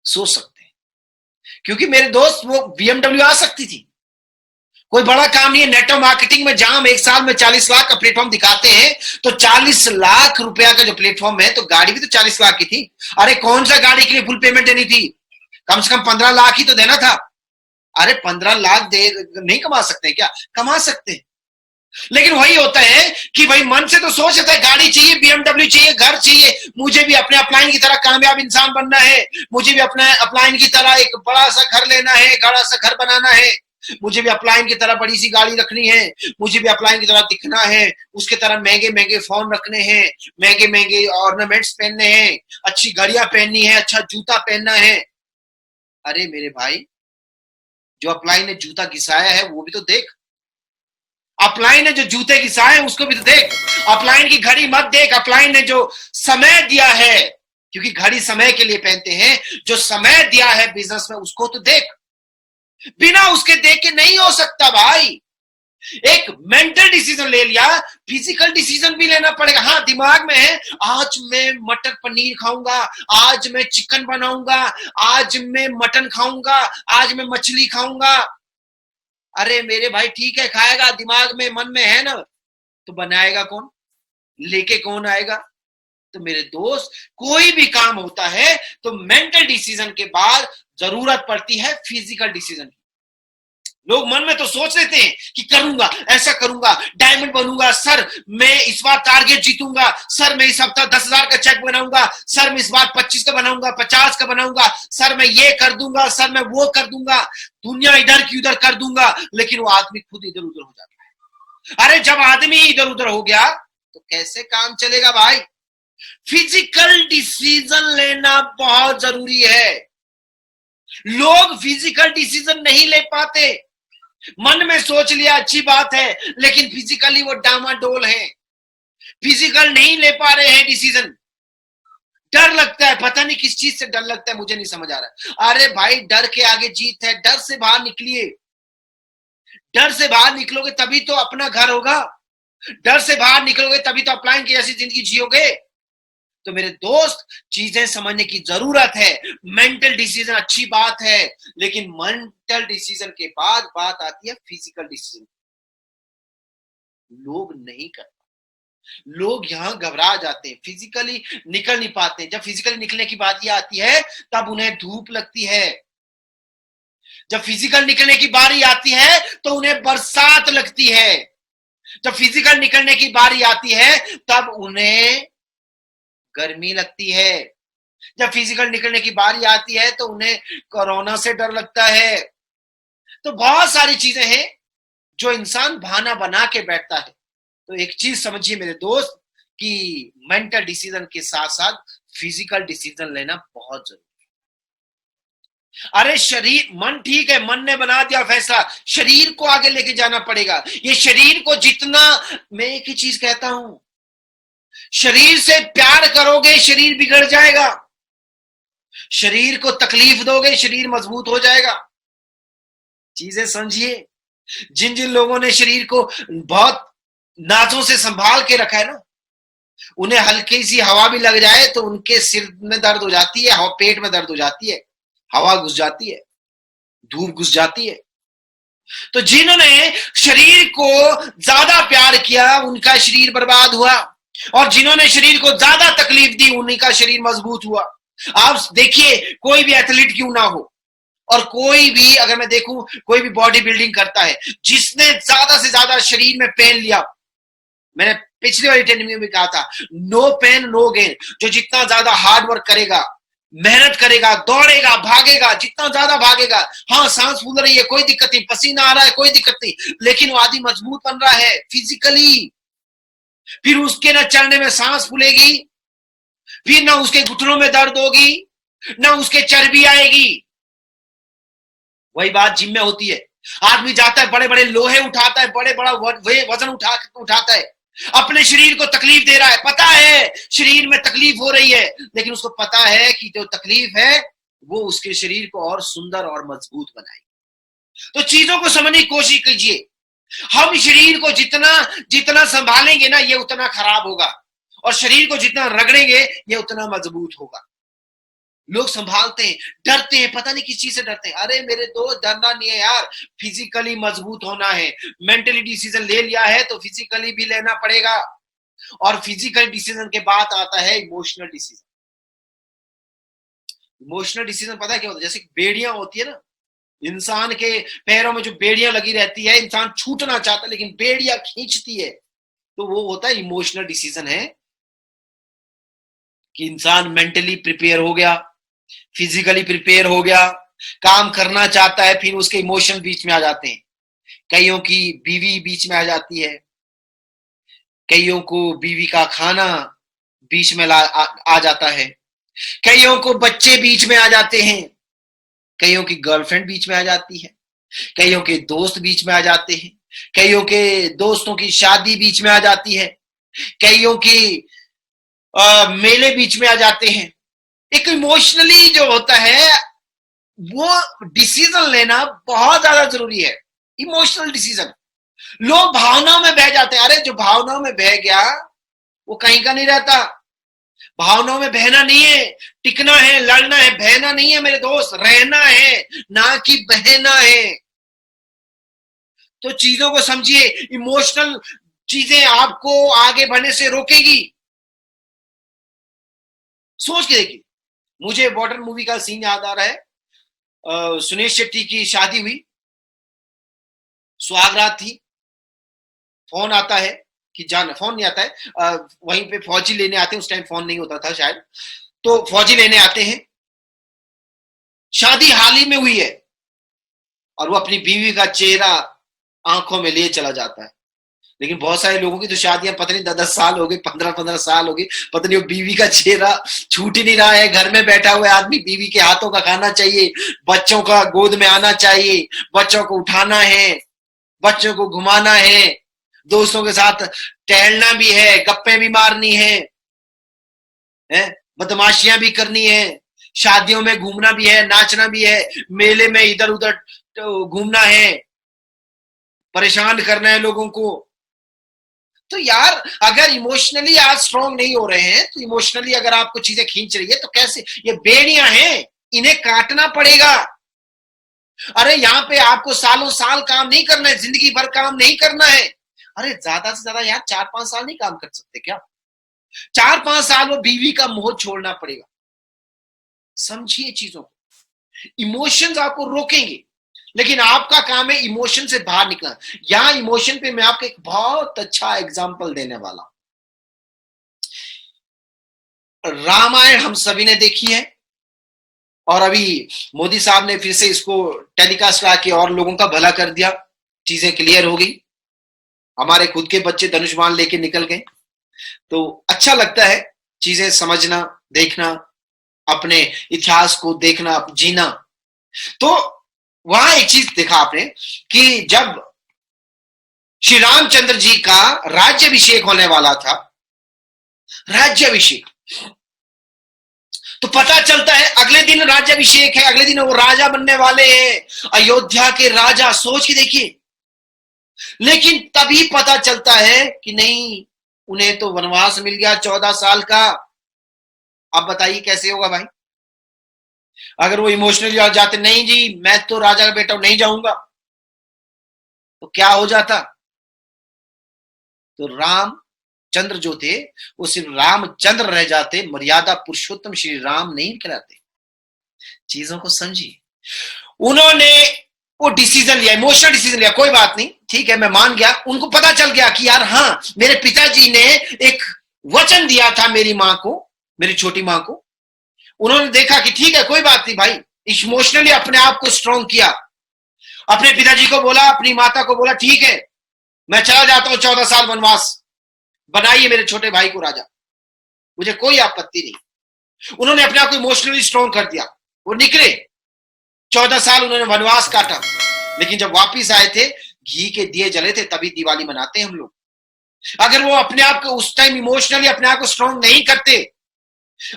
Speaker 1: सोच सकते हैं, क्योंकि मेरे दोस्त वो BMW आ सकती थी, कोई बड़ा काम नहीं है। नेटवर्क मार्केटिंग में जहां हम 1 साल में 40 लाख का प्लेटफॉर्म दिखाते हैं, तो 40 लाख रुपया का जो प्लेटफॉर्म है, तो गाड़ी भी तो 40 लाख की थी। अरे कौन सा गाड़ी के लिए फुल पेमेंट देनी थी, कम से कम 15 लाख ही तो देना था। अरे 15 लाख दे नहीं कमा सकते क्या, कमा सकते हैं। लेकिन वही होता है कि भाई मन से तो सोच रहा है गाड़ी चाहिए, BMW चाहिए, घर चाहिए, मुझे भी अपने अपलाइन की तरह कामयाब इंसान बनना है, मुझे भी अपने अपलाइन की तरह एक बड़ा सा घर लेना है, बड़ा सा घर बनाना है, मुझे भी अपलाइन की तरह बड़ी सी गाड़ी रखनी है, मुझे भी अपलाइन की तरह दिखना है, उसके तरह महंगे महंगे फोन रखने हैं, महंगे महंगे ऑर्नामेंट्स पहनने हैं, अच्छी घड़ियां पहननी है, अच्छा जूता पहनना है। अरे मेरे भाई, जो अपलाइन ने जूता घिसाया है वो भी तो देख, अपलाइन ने जो जूते घिसाए हैं उसको भी तो देख, अपलाइन की घड़ी मत देख, अपलाइन ने जो समय दिया है, क्योंकि घड़ी समय के लिए पहनते हैं, जो समय दिया है बिजनेस में उसको तो देख। बिना उसके देख के नहीं हो सकता भाई। एक मेंटल डिसीजन ले लिया, फिजिकल डिसीजन भी लेना पड़ेगा। हाँ दिमाग में है, आज मैं मटर पनीर खाऊंगा, आज मैं चिकन बनाऊंगा, आज मैं मटन खाऊंगा, आज मैं मछली खाऊंगा। अरे मेरे भाई ठीक है, खाएगा, दिमाग में मन में है ना, तो बनाएगा कौन, लेके कौन आएगा। तो मेरे दोस्त, कोई भी काम होता है तो मेंटल डिसीजन के बाद जरूरत पड़ती है फिजिकल डिसीजन की। लोग मन में तो सोच लेते हैं कि करूंगा, ऐसा करूंगा, डायमंड बनूंगा, सर मैं इस बार टारगेट जीतूंगा, सर मैं इस हफ्ता 10,000 का चेक बनाऊंगा, सर मैं इस बार 25 का बनाऊंगा, 50 का बनाऊंगा, सर मैं ये कर दूंगा, सर मैं वो कर दूंगा, दुनिया इधर की उधर कर दूंगा। लेकिन वो आदमी खुद इधर उधर हो जाता है। अरे जब आदमी इधर उधर हो गया तो कैसे काम चलेगा भाई। फिजिकल डिसीजन लेना बहुत जरूरी है। लोग फिजिकल डिसीजन नहीं ले पाते, मन में सोच लिया अच्छी बात है, लेकिन फिजिकली वो डामाडोल है, फिजिकल नहीं ले पा रहे हैं डिसीजन। डर लगता है, पता नहीं किस चीज से डर लगता है, मुझे नहीं समझ आ रहा। अरे भाई डर के आगे जीत है, डर से बाहर निकलिए। डर से बाहर निकलोगे तभी तो अपना घर होगा, डर से बाहर निकलोगे तभी तो अपलाइन की ऐसी जिंदगी जियोगे। तो मेरे दोस्त, चीजें समझने की जरूरत है। मेंटल डिसीजन अच्छी बात है, लेकिन मेंटल डिसीजन के बाद बात आती है फिजिकल डिसीजन। लोग नहीं करते, लोग यहां घबरा जाते हैं, फिजिकली निकल नहीं पाते। जब फिजिकली निकलने की बात यह आती है तब उन्हें धूप लगती है, जब फिजिकल निकलने की बारी आती है तो उन्हें बरसात लगती है, जब फिजिकल निकलने की बारी आती है तब उन्हें गर्मी लगती है, जब फिजिकल निकलने की बारी आती है तो उन्हें कोरोना से डर लगता है। तो बहुत सारी चीजें हैं जो इंसान बहाना बना के बैठता है। तो एक चीज समझिए मेरे दोस्त, कि मेंटल डिसीजन के साथ साथ फिजिकल डिसीजन लेना बहुत जरूरी है। अरे शरीर, मन ठीक है, मन ने बना दिया फैसला, शरीर को आगे लेके जाना पड़ेगा। ये शरीर को जितना, मैं एक ही चीज कहता हूं, शरीर से प्यार करोगे शरीर बिगड़ जाएगा, शरीर को तकलीफ दोगे शरीर मजबूत हो जाएगा। चीजें समझिए। जिन जिन लोगों ने शरीर को बहुत नाजों से संभाल के रखा है ना, उन्हें हल्की सी हवा भी लग जाए तो उनके सिर में दर्द हो जाती है, पेट में दर्द हो जाती है, हवा घुस जाती है, धूप घुस जाती है। तो जिन्होंने शरीर को ज्यादा प्यार किया उनका शरीर बर्बाद हुआ, और जिन्होंने शरीर को ज्यादा तकलीफ दी उन्हीं का शरीर मजबूत हुआ। आप देखिए, कोई भी एथलीट क्यों ना हो, और कोई भी, अगर मैं देखूं, कोई भी बॉडी बिल्डिंग करता है, जिसने ज्यादा से ज्यादा शरीर में पेन लिया, मैंने पिछली वाली ट्रेनिंग में भी कहा था, नो पेन नो गेन। जो जितना ज्यादा हार्ड वर्क करेगा, मेहनत करेगा, दौड़ेगा, भागेगा, जितना ज्यादा भागेगा, हाँ सांस फूल रही है कोई दिक्कत नहीं, पसीना आ रहा है कोई दिक्कत नहीं, लेकिन वो आदमी मजबूत बन रहा है फिजिकली। फिर उसके ना चलने में सांस फूलेगी, फिर ना उसके घुटनों में दर्द होगी, ना उसके चर्बी आएगी। वही बात जिम में होती है। आदमी जाता है, बड़े बड़े लोहे उठाता है, बड़े बड़ा वजन उठाता है, अपने शरीर को तकलीफ दे रहा है, पता है शरीर में तकलीफ हो रही है, लेकिन उसको पता है कि जो तकलीफ है वो उसके शरीर को और सुंदर और मजबूत बनाएगी। तो चीजों को समझने की कोशिश कीजिए। हम शरीर को जितना जितना संभालेंगे ना, ये उतना खराब होगा, और शरीर को जितना रगड़ेंगे ये उतना मजबूत होगा। लोग संभालते हैं, डरते हैं, पता नहीं किस चीज से डरते हैं। अरे मेरे दोस्त, डरना नहीं है यार, फिजिकली मजबूत होना है। मेंटली डिसीजन ले लिया है तो फिजिकली भी लेना पड़ेगा, और फिजिकल डिसीजन के बाद आता है इमोशनल डिसीजन। इमोशनल डिसीजन पता है क्या होता है? जैसे बेड़ियां होती है ना, इंसान के पैरों में जो बेड़ियां लगी रहती है, इंसान छूटना चाहता है लेकिन बेड़ियां खींचती है, तो वो होता है इमोशनल डिसीजन। है कि इंसान मेंटली प्रिपेयर हो गया, फिजिकली प्रिपेयर हो गया, काम करना चाहता है, फिर उसके इमोशन बीच में आ जाते हैं। कईयों की बीवी बीच में आ जाती है, कईयों को बीवी का खाना बीच में आ जाता है, कईयों को बच्चे बीच में आ जाते हैं, कईयों की गर्लफ्रेंड बीच में आ जाती है, कईयों के दोस्त बीच में आ जाते हैं, कईयों के दोस्तों की शादी बीच में आ जाती है, कईयों की मेले बीच में आ जाते हैं। एक इमोशनली जो होता है, वो डिसीजन लेना बहुत ज्यादा जरूरी है। Emotional decision. लोग भावनाओं में बह जाते हैं। अरे जो भावनाओं में बह गया वो कहीं का नहीं रहता। भावनाओं में बहना नहीं है, टिकना है, लड़ना है, बहना नहीं है मेरे दोस्त, रहना है, ना कि बहना है। तो चीजों को समझिए। इमोशनल चीजें आपको आगे बढ़ने से रोकेगी। सोच के देखिए। मुझे बॉर्डर मूवी का सीन याद आ रहा है। सुनील शेट्टी की शादी हुई, सुहागरात थी, फोन आता है कि जाना, फोन नहीं आता है, वहीं पे फौजी लेने आते हैं, उस टाइम फोन नहीं होता था शायद, तो फौजी लेने आते हैं। शादी हाल ही में हुई है और वो अपनी बीवी का चेहरा आंखों में लिए चला जाता है। लेकिन बहुत सारे लोगों की तो शादियां पता नहीं 10-10 साल हो गए, 15-15 साल हो गए, पता नहीं वो बीवी का चेहरा छूट ही नहीं रहा है। घर में बैठा हुआ आदमी, बीवी के हाथों का खाना चाहिए, बच्चों का गोद में आना चाहिए, बच्चों को उठाना है, बच्चों को घुमाना है, दोस्तों के साथ टहलना भी है, गप्पे भी मारनी है, बदमाशियां भी करनी है, शादियों में घूमना भी है, नाचना भी है, मेले में इधर उधर घूमना है, परेशान करना है लोगों को। तो यार अगर इमोशनली आज स्ट्रांग नहीं हो रहे हैं, तो इमोशनली अगर आपको चीजें खींच रही है तो कैसे? ये बेड़ियां हैं, इन्हें काटना पड़ेगा। अरे यहाँ पे आपको सालों साल काम नहीं करना है, जिंदगी भर काम नहीं करना है। अरे ज्यादा से ज्यादा यार 4-5 साल नहीं काम कर सकते क्या? 4-5 साल वो बीवी का मोह छोड़ना पड़ेगा। समझिए चीजों को। इमोशंस आपको रोकेंगे, लेकिन आपका काम है इमोशन से बाहर निकलना। यहां इमोशन पे मैं आपको एक बहुत अच्छा एग्जांपल देने वाला हूं। रामायण हम सभी ने देखी है, और अभी मोदी साहब ने फिर से इसको टेलीकास्ट करा के और लोगों का भला कर दिया, चीजें क्लियर हो गई। हमारे खुद के बच्चे धनुष्मान लेके निकल गए। तो अच्छा लगता है चीजें समझना, देखना, अपने इतिहास को देखना, जीना। तो वहां एक चीज देखा आपने कि जब श्री रामचंद्र जी का राज्याभिषेक होने वाला था, राज्याभिषेक, तो पता चलता है अगले दिन राज्याभिषेक है, अगले दिन वो राजा बनने वाले हैं, अयोध्या के राजा। सोच के देखिए। लेकिन तभी पता चलता है कि नहीं, उन्हें तो वनवास मिल गया 14 साल का। अब बताइए कैसे होगा भाई? अगर वो इमोशनली आ जाते, नहीं जी मैं तो राजा का बेटा हूं, नहीं जाऊंगा, तो क्या हो जाता? तो राम चंद्र जो थे वो सिर्फ रामचंद्र रह जाते, मर्यादा पुरुषोत्तम श्री राम नहीं कहलाते। चीजों को समझिए। उन्होंने वो डिसीजन लिया, इमोशनल डिसीजन लिया, कोई बात नहीं, ठीक है, मैं मान गया। उनको पता चल गया कि यार हाँ, मेरे पिताजी ने एक वचन दिया था मेरी मां को, मेरी छोटी मां को। उन्होंने देखा कि ठीक है, कोई बात नहीं भाई, इमोशनली अपने आप को स्ट्रॉन्ग किया। अपने पिताजी को बोला, अपनी माता को बोला, ठीक है मैं चला जाता हूं 14 साल वनवास, बनाइए मेरे छोटे भाई को राजा, मुझे कोई आपत्ति नहीं। उन्होंने अपने आप को इमोशनली स्ट्रॉन्ग कर दिया। वो निकले, 14 साल उन्होंने वनवास काटा, लेकिन जब वापिस आए थे, घी के दिए जले थे, तभी दिवाली मनाते हैं हम लोग। अगर वो अपने आप को उस टाइम इमोशनली अपने आप को स्ट्रॉन्ग नहीं करते,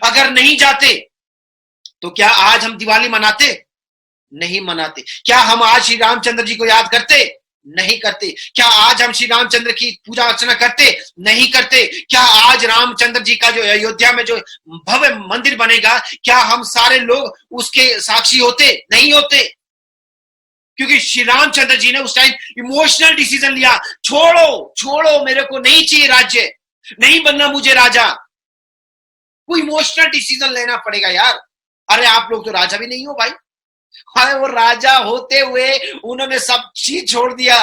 Speaker 1: अगर नहीं जाते, तो क्या आज हम दिवाली मनाते? नहीं मनाते। क्या हम आज श्री रामचंद्र जी को याद करते? नहीं करते। क्या आज हम श्री रामचंद्र की पूजा अर्चना करते? नहीं करते। क्या आज रामचंद्र जी का जो अयोध्या में जो भव्य मंदिर बनेगा, क्या हम सारे लोग उसके साक्षी होते? नहीं होते। क्योंकि श्री रामचंद्र जी ने उस टाइम इमोशनल डिसीजन लिया, छोड़ो, मेरे को नहीं चाहिए राज्य, नहीं बनना मुझे राजा। वो इमोशनल डिसीजन लेना पड़ेगा यार। अरे आप लोग तो राजा भी नहीं हो भाई। अरे वो राजा होते हुए उन्होंने सब चीज छोड़ दिया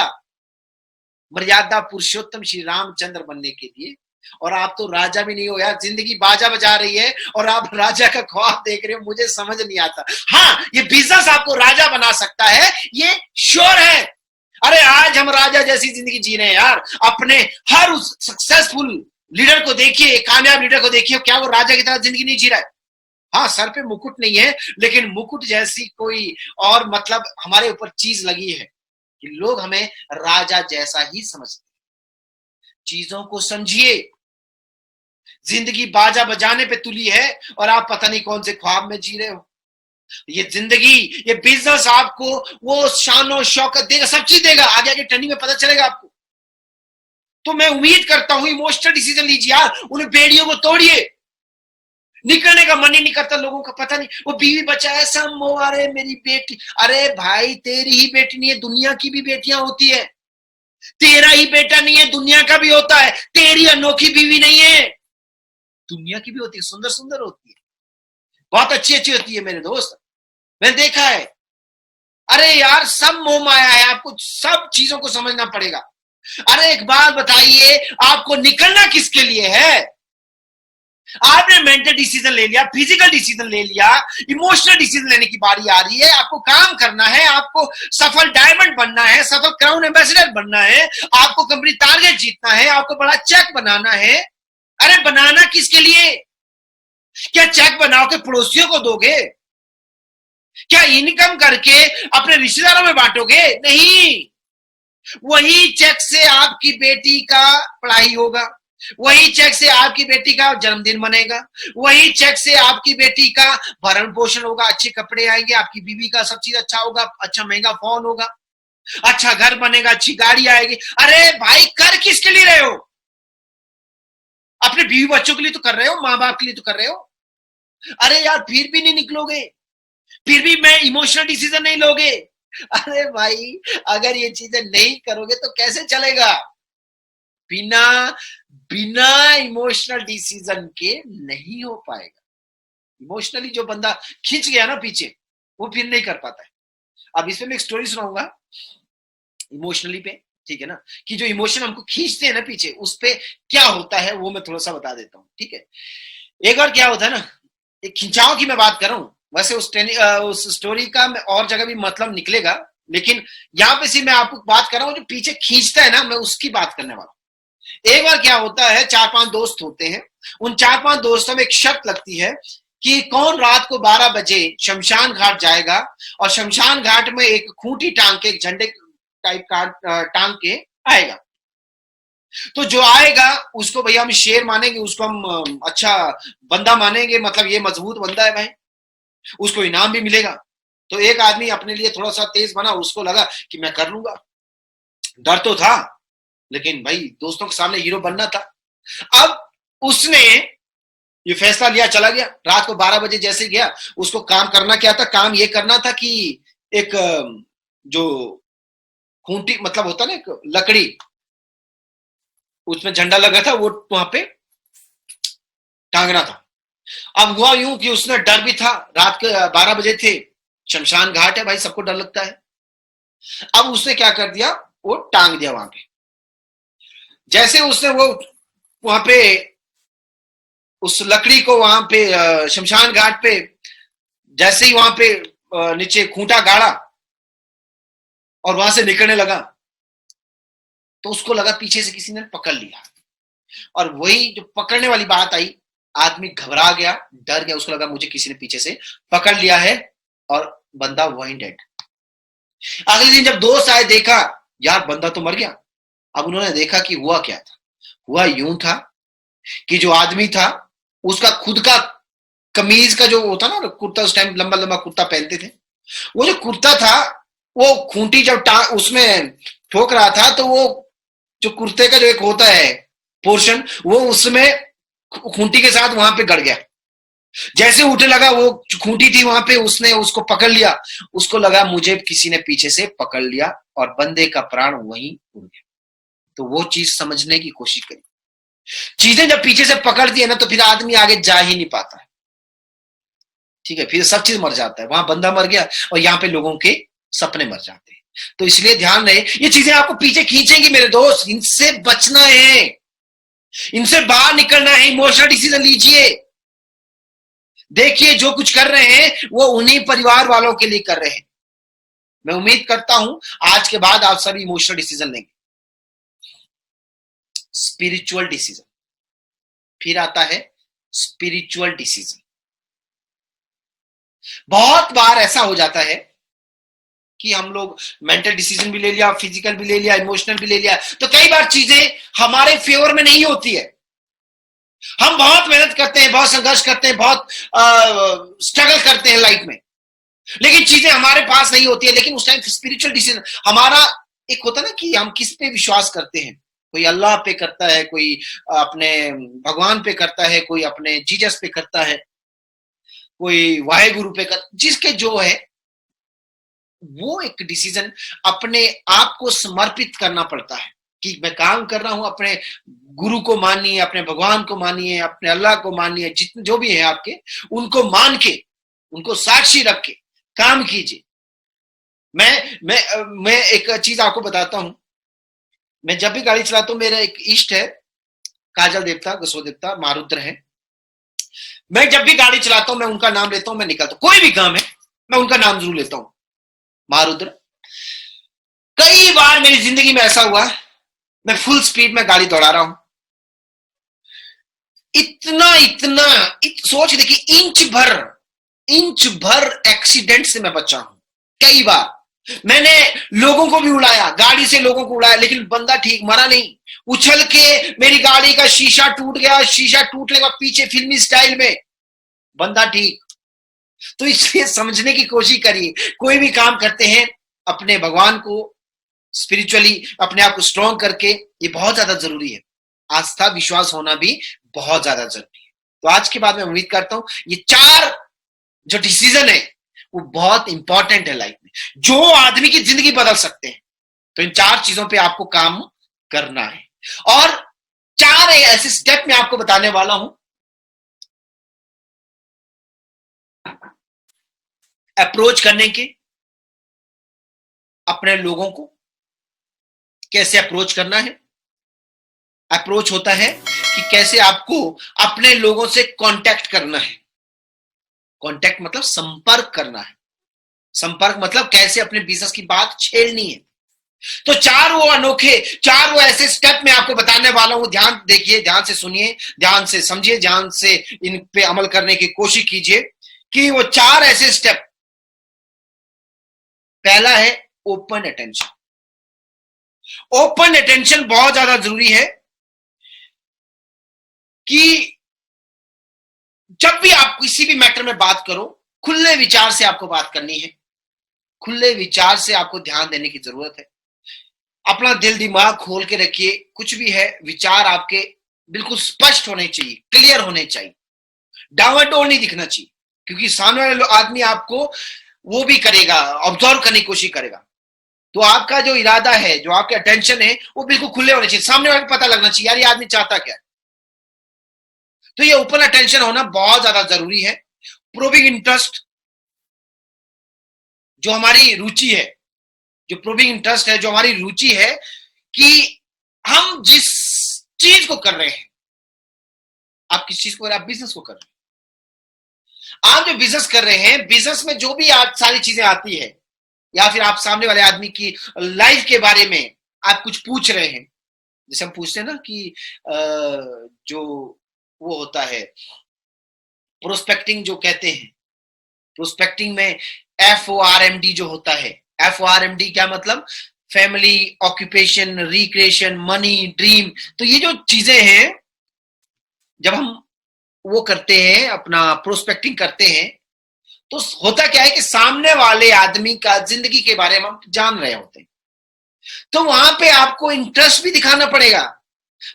Speaker 1: मर्यादा पुरुषोत्तम श्री रामचंद्र बनने के लिए। और आप तो राजा भी नहीं हो यार, जिंदगी बाजा बजा रही है और आप राजा का ख्वाब देख रहे हो। मुझे समझ नहीं आता। हाँ, ये बिजनेस आपको राजा बना सकता है, ये श्योर है। अरे आज हम राजा जैसी जिंदगी जी रहे हैं यार। अपने हर उस सक्सेसफुल लीडर को देखिए, कामयाब लीडर को देखिए, क्या वो राजा की तरह जिंदगी नहीं जी रहा है? हाँ, सर पे मुकुट नहीं है, लेकिन मुकुट जैसी कोई और मतलब हमारे ऊपर चीज लगी है कि लोग हमें राजा जैसा ही समझते हैं। चीजों को समझिए। जिंदगी बाजा बजाने पे तुली है और आप पता नहीं कौन से ख्वाब में जी रहे हो। ये जिंदगी, ये बिजनेस आपको वो शान और शौकत देगा, सब चीज देगा, आगे आगे टर्निंग में पता चलेगा आपको। तो मैं उम्मीद करता हूं इमोशनल डिसीजन लीजिए यार। उन बेड़ियों को तोड़िए। निकलने का मन ही नहीं करता लोगों का, पता नहीं। वो बीवी बच्चा ऐसा मोह, अरे मेरी बेटी, अरे भाई तेरी ही बेटी नहीं है, दुनिया की भी बेटियां होती है। तेरा ही बेटा नहीं है, दुनिया का भी होता है। तेरी अनोखी बीवी नहीं है, दुनिया की भी होती है, सुंदर सुंदर होती है, बहुत अच्छी अच्छी होती है मेरे दोस्त, मैंने देखा है। अरे यार सब मोह माया है, आपको सब चीजों को समझना पड़ेगा। अरे एक बात बताइए, आपको निकलना किसके लिए है? आपने मेंटल डिसीजन ले लिया, फिजिकल डिसीजन ले लिया, इमोशनल डिसीजन लेने की बारी आ रही है। आपको काम करना है, आपको सफल डायमंड बनना है, सफल क्राउन एम्बेसडर बनना है, आपको कंपनी टारगेट जीतना है, आपको बड़ा चेक बनाना है। अरे बनाना किसके लिए? क्या चेक बनाओ के पड़ोसियों को दोगे? क्या इनकम करके अपने रिश्तेदारों में बांटोगे? नहीं। वही चेक से आपकी बेटी का पढ़ाई होगा, वही चेक से आपकी बेटी का जन्मदिन बनेगा, वही चेक से आपकी बेटी का भरण पोषण होगा, अच्छे कपड़े आएंगे, आपकी बीवी का सब चीज अच्छा होगा, अच्छा महंगा फोन होगा, अच्छा घर बनेगा, अच्छी गाड़ी आएगी। अरे भाई कर किसके लिए रहे हो? अपने बीवी बच्चों के लिए तो कर रहे हो, माँ बाप के लिए तो कर रहे हो। अरे यार फिर भी नहीं निकलोगे, फिर भी मैं इमोशनल डिसीजन नहीं लोगे। अरे भाई अगर ये चीजें नहीं करोगे तो कैसे चलेगा? बिना बिना इमोशनल डिसीजन के नहीं हो पाएगा। इमोशनली जो बंदा खींच गया ना पीछे, वो फिर नहीं कर पाता है। अब इसमें मैं एक स्टोरी सुनाऊंगा इमोशनली पे, ठीक है ना, कि जो इमोशन हमको खींचते हैं ना पीछे, उस पे क्या होता है वो मैं थोड़ा सा बता देता हूँ, ठीक है। एक बार क्या होता है ना, एक खिंचाव की मैं बात कर रहा हूँ। वैसे उस स्टोरी का मैं और जगह भी मतलब निकलेगा, लेकिन यहाँ पे से मैं आपको बात कर रहा हूँ जो पीछे खींचता है ना, मैं उसकी बात करने वाला हूँ। एक बार क्या होता है, 4-5 दोस्त होते हैं। उन 4-5 दोस्तों में एक शर्त लगती है कि कौन रात को 12 बजे शमशान घाट जाएगा और शमशान घाट में एक खूंटी टांग के, एक झंडे टाइप का टांग के आएगा। तो जो आएगा उसको भैया हम शेर मानेंगे, उसको हम अच्छा बंदा मानेंगे, मतलब ये मजबूत बंदा है भाई, उसको इनाम भी मिलेगा। तो एक आदमी अपने लिए थोड़ा सा तेज बना, उसको लगा कि मैं कर लूंगा। डर तो था, लेकिन भाई दोस्तों के सामने हीरो बनना था। अब उसने ये फैसला लिया, चला गया। रात को 12 बजे जैसे गया, उसको काम करना क्या था, काम ये करना था कि एक जो खूंटी मतलब होता ना, एक लकड़ी, उसमें झंडा लगा था, वो वहां पे टांगना था। अब हुआ यूं कि उसने डर भी था, रात के 12 बजे थे, शमशान घाट है भाई, सबको डर लगता है। अब उसने क्या कर दिया, वो टांग दिया वहां पे। जैसे उसने वो वहां पे उस लकड़ी को वहां पे शमशान घाट पे, जैसे ही वहां पे नीचे खूंटा गाड़ा और वहां से निकलने लगा, तो उसको लगा पीछे से किसी ने पकड़ लिया। और वही जो पकड़ने वाली बात आई, आदमी घबरा गया, डर गया, उसको लगा मुझे किसी ने पीछे से पकड़ लिया है, और बंदा वहीं डेड। अगले दिन जब दोस्त आए, देखा यार बंदा तो मर गया। अब उन्होंने देखा कि हुआ क्या था। हुआ यूं था कि जो आदमी था, उसका खुद का कमीज का जो होता ना कुर्ता, उस टाइम लंबा लंबा कुर्ता पहनते थे, वो जो कुर्ता था, वो खूंटी जब उसमें ठोक रहा था, तो वो जो कुर्ते का जो एक होता है पोर्शन, वो उसमें खूंटी के साथ वहां पे गड़ गया। जैसे उठने लगा, वो खूंटी थी वहां पे, उसने उसको पकड़ लिया। उसको लगा मुझे किसी ने पीछे से पकड़ लिया, और बंदे का प्राण वहीं उड़ गया। तो वो चीज समझने की कोशिश करी। चीजें जब पीछे से पकड़ती है ना, तो फिर आदमी आगे जा ही नहीं पाता है। ठीक है, फिर सब चीज मर जाता है। वहां बंदा मर गया, और यहाँ पे लोगों के सपने मर जाते हैं। तो इसलिए ध्यान रहे, ये चीजें आपको पीछे खींचेंगी मेरे दोस्त, इनसे बचना है, इनसे बाहर निकलना है। इमोशनल डिसीजन लीजिए। देखिए, जो कुछ कर रहे हैं वो उन्हीं परिवार वालों के लिए कर रहे हैं। मैं उम्मीद करता हूं आज के बाद आप सभी इमोशनल डिसीजन लेंगे। स्पिरिचुअल डिसीजन, फिर आता है स्पिरिचुअल डिसीजन। बहुत बार ऐसा हो जाता है कि हम लोग मेंटल डिसीजन भी ले लिया, फिजिकल भी ले लिया, इमोशनल भी ले लिया, तो कई बार चीजें हमारे फेवर में नहीं होती है। हम बहुत मेहनत करते हैं, बहुत संघर्ष करते हैं, बहुत स्ट्रगल करते हैं लाइफ में, लेकिन चीजें हमारे पास नहीं होती है। लेकिन उस टाइम स्पिरिचुअल डिसीजन हमारा एक होता है ना कि हम किस पे विश्वास करते हैं। कोई अल्लाह पे करता है, कोई अपने भगवान पे करता है, कोई अपने जीसस पे करता है, कोई वाहे गुरु पे करता, जिसके जो है वो एक डिसीजन अपने आप को समर्पित करना पड़ता है कि मैं काम कर रहा हूं, अपने गुरु को मानिए, अपने भगवान को मानिए, अपने अल्लाह को मानिए, जितने जो भी है आपके, उनको मान के, उनको साक्षी रख के काम कीजिए। मैं एक चीज आपको बताता हूं। मैं जब भी गाड़ी चलाता हूं, मेरा एक इष्ट है, काजल देवता, गसो देवता, मारुद्र है। मैं जब भी गाड़ी चलाता हूं, मैं उनका नाम लेता हूं, मैं निकलता हूं, कोई भी काम है मैं उनका नाम जरूर लेता हूं, मारुद्र। कई बार मेरी जिंदगी में ऐसा हुआ, मैं फुल स्पीड में गाड़ी दौड़ा रहा हूं, सोच देखिए, इंच भर एक्सीडेंट से मैं बचा हूं। कई बार मैंने लोगों को भी उड़ाया, गाड़ी से लोगों को उड़ाया, लेकिन बंदा ठीक, मरा नहीं। उछल के मेरी गाड़ी का शीशा टूट गया, शीशा टूटने के बाद पीछे फिल्मी स्टाइल में, बंदा ठीक। तो इसलिए समझने की कोशिश करिए, कोई भी काम करते हैं अपने भगवान को स्पिरिचुअली अपने आप को स्ट्रॉन्ग करके, ये बहुत ज्यादा जरूरी है। आस्था विश्वास होना भी बहुत ज्यादा जरूरी है। तो आज के बाद मैं उम्मीद करता हूं ये 4 जो डिसीजन है वो बहुत इंपॉर्टेंट है लाइफ में, जो आदमी की जिंदगी बदल सकते हैं। तो इन 4 चीजों पे आपको काम करना है, और 4 ऐसे स्टेप मैं आपको बताने वाला हूं अप्रोच करने के। अपने लोगों को कैसे अप्रोच करना है। अप्रोच होता है कि कैसे आपको अपने लोगों से कांटेक्ट करना है। कांटेक्ट मतलब संपर्क करना है। संपर्क मतलब कैसे अपने बिजनेस की बात छेड़नी है। तो 4 वो अनोखे, 4 वो ऐसे स्टेप मैं आपको बताने वाला हूं। ध्यान देखिए, ध्यान से सुनिए, ध्यान से समझिए, ध्यान से इन पे अमल करने की कोशिश कीजिए कि वो 4 ऐसे स्टेप। पहला है ओपन अटेंशन। ओपन अटेंशन बहुत ज्यादा जरूरी है कि जब भी आप किसी भी मैटर में बात करो, खुले विचार से आपको बात करनी है। खुले विचार से आपको ध्यान देने की जरूरत है। अपना दिल दिमाग खोल के रखिए। कुछ भी है, विचार आपके बिल्कुल स्पष्ट होने चाहिए, क्लियर होने चाहिए, डावाडोल नहीं दिखना चाहिए, क्योंकि सामने वाले आदमी आपको वो भी करेगा, ऑब्जर्व करने की कोशिश करेगा। तो आपका जो इरादा है, जो आपके अटेंशन है, वो बिल्कुल खुले होने चाहिए, सामने वाले को पता लगना चाहिए यार ये आदमी चाहता क्या है। तो ये ओपन अटेंशन होना बहुत ज्यादा जरूरी है। प्रोबिंग इंटरेस्ट, जो हमारी रुचि है, जो प्रोबिंग इंटरेस्ट है, जो हमारी रुचि है कि हम जिस चीज को कर रहे हैं, आप किस चीज को कर रहे हैं, आप बिजनेस को कर रहे हैं, आप जो बिजनेस कर रहे हैं, बिजनेस में जो भी आप सारी चीजें आती है, या फिर आप सामने वाले आदमी की लाइफ के बारे में आप कुछ पूछ रहे हैं, जैसे हम पूछते हैं ना कि जो वो होता है प्रोस्पेक्टिंग जो कहते हैं, प्रोस्पेक्टिंग में FORMD जो होता है, FORMD क्या मतलब, family, occupation, recreation, money, dream. तो ये जो चीजें हैं, जब हम वो करते हैं, अपना प्रोस्पेक्टिंग करते हैं, तो होता क्या है कि सामने वाले आदमी का जिंदगी के बारे में हम जान रहे होते हैं, तो वहां पे आपको इंटरेस्ट भी दिखाना पड़ेगा।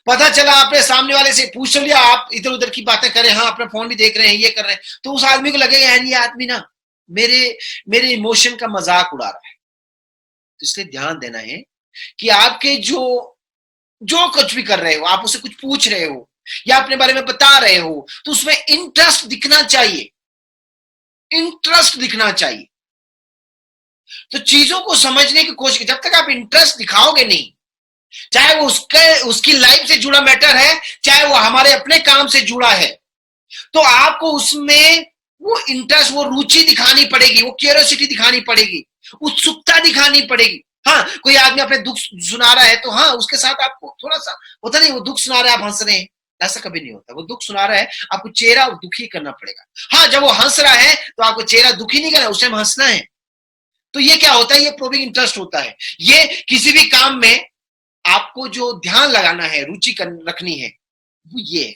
Speaker 1: पता चला आपने सामने वाले से पूछ लिया, आप इधर उधर की बातें करें, हाँ अपना फोन भी देख रहे हैं, ये कर रहे हैं, तो उस आदमी को लगेगा यार ये आदमी ना मेरे इमोशन का मजाक उड़ा रहा है। तो इसलिए ध्यान देना है कि आपके जो कुछ भी कर रहे हो, आप उसे कुछ पूछ रहे हो या अपने बारे में बता रहे हो, तो उसमें इंटरेस्ट दिखना चाहिए, इंटरेस्ट दिखना चाहिए। तो चीजों को समझने की कोशिश, जब तक आप इंटरेस्ट दिखाओगे नहीं, चाहे वो उसकी लाइफ से जुड़ा मैटर है, चाहे वो हमारे अपने काम से जुड़ा है, तो आपको उसमें वो इंटरेस्ट, वो रुचि दिखानी पड़ेगी, वो क्यूरियोसिटी दिखानी पड़ेगी, उत्सुकता दिखानी पड़ेगी। हाँ, कोई आदमी अपने दुख सुना रहा है, तो हाँ उसके साथ आपको थोड़ा सा होता नहीं, वो दुख सुना रहा है आप हंस रहे हैं, ऐसा कभी नहीं होता। वो दुख सुना रहा है, आपको चेहरा दुखी करना पड़ेगा। हाँ, जब वो हंस रहा है तो आपको चेहरा दुखी नहीं करना, उस टाइम हंसना है। तो ये क्या होता है, ये प्रोबिंग इंटरेस्ट होता है। ये किसी भी काम में आपको जो ध्यान लगाना है, रुचि रखनी है, वो ये है।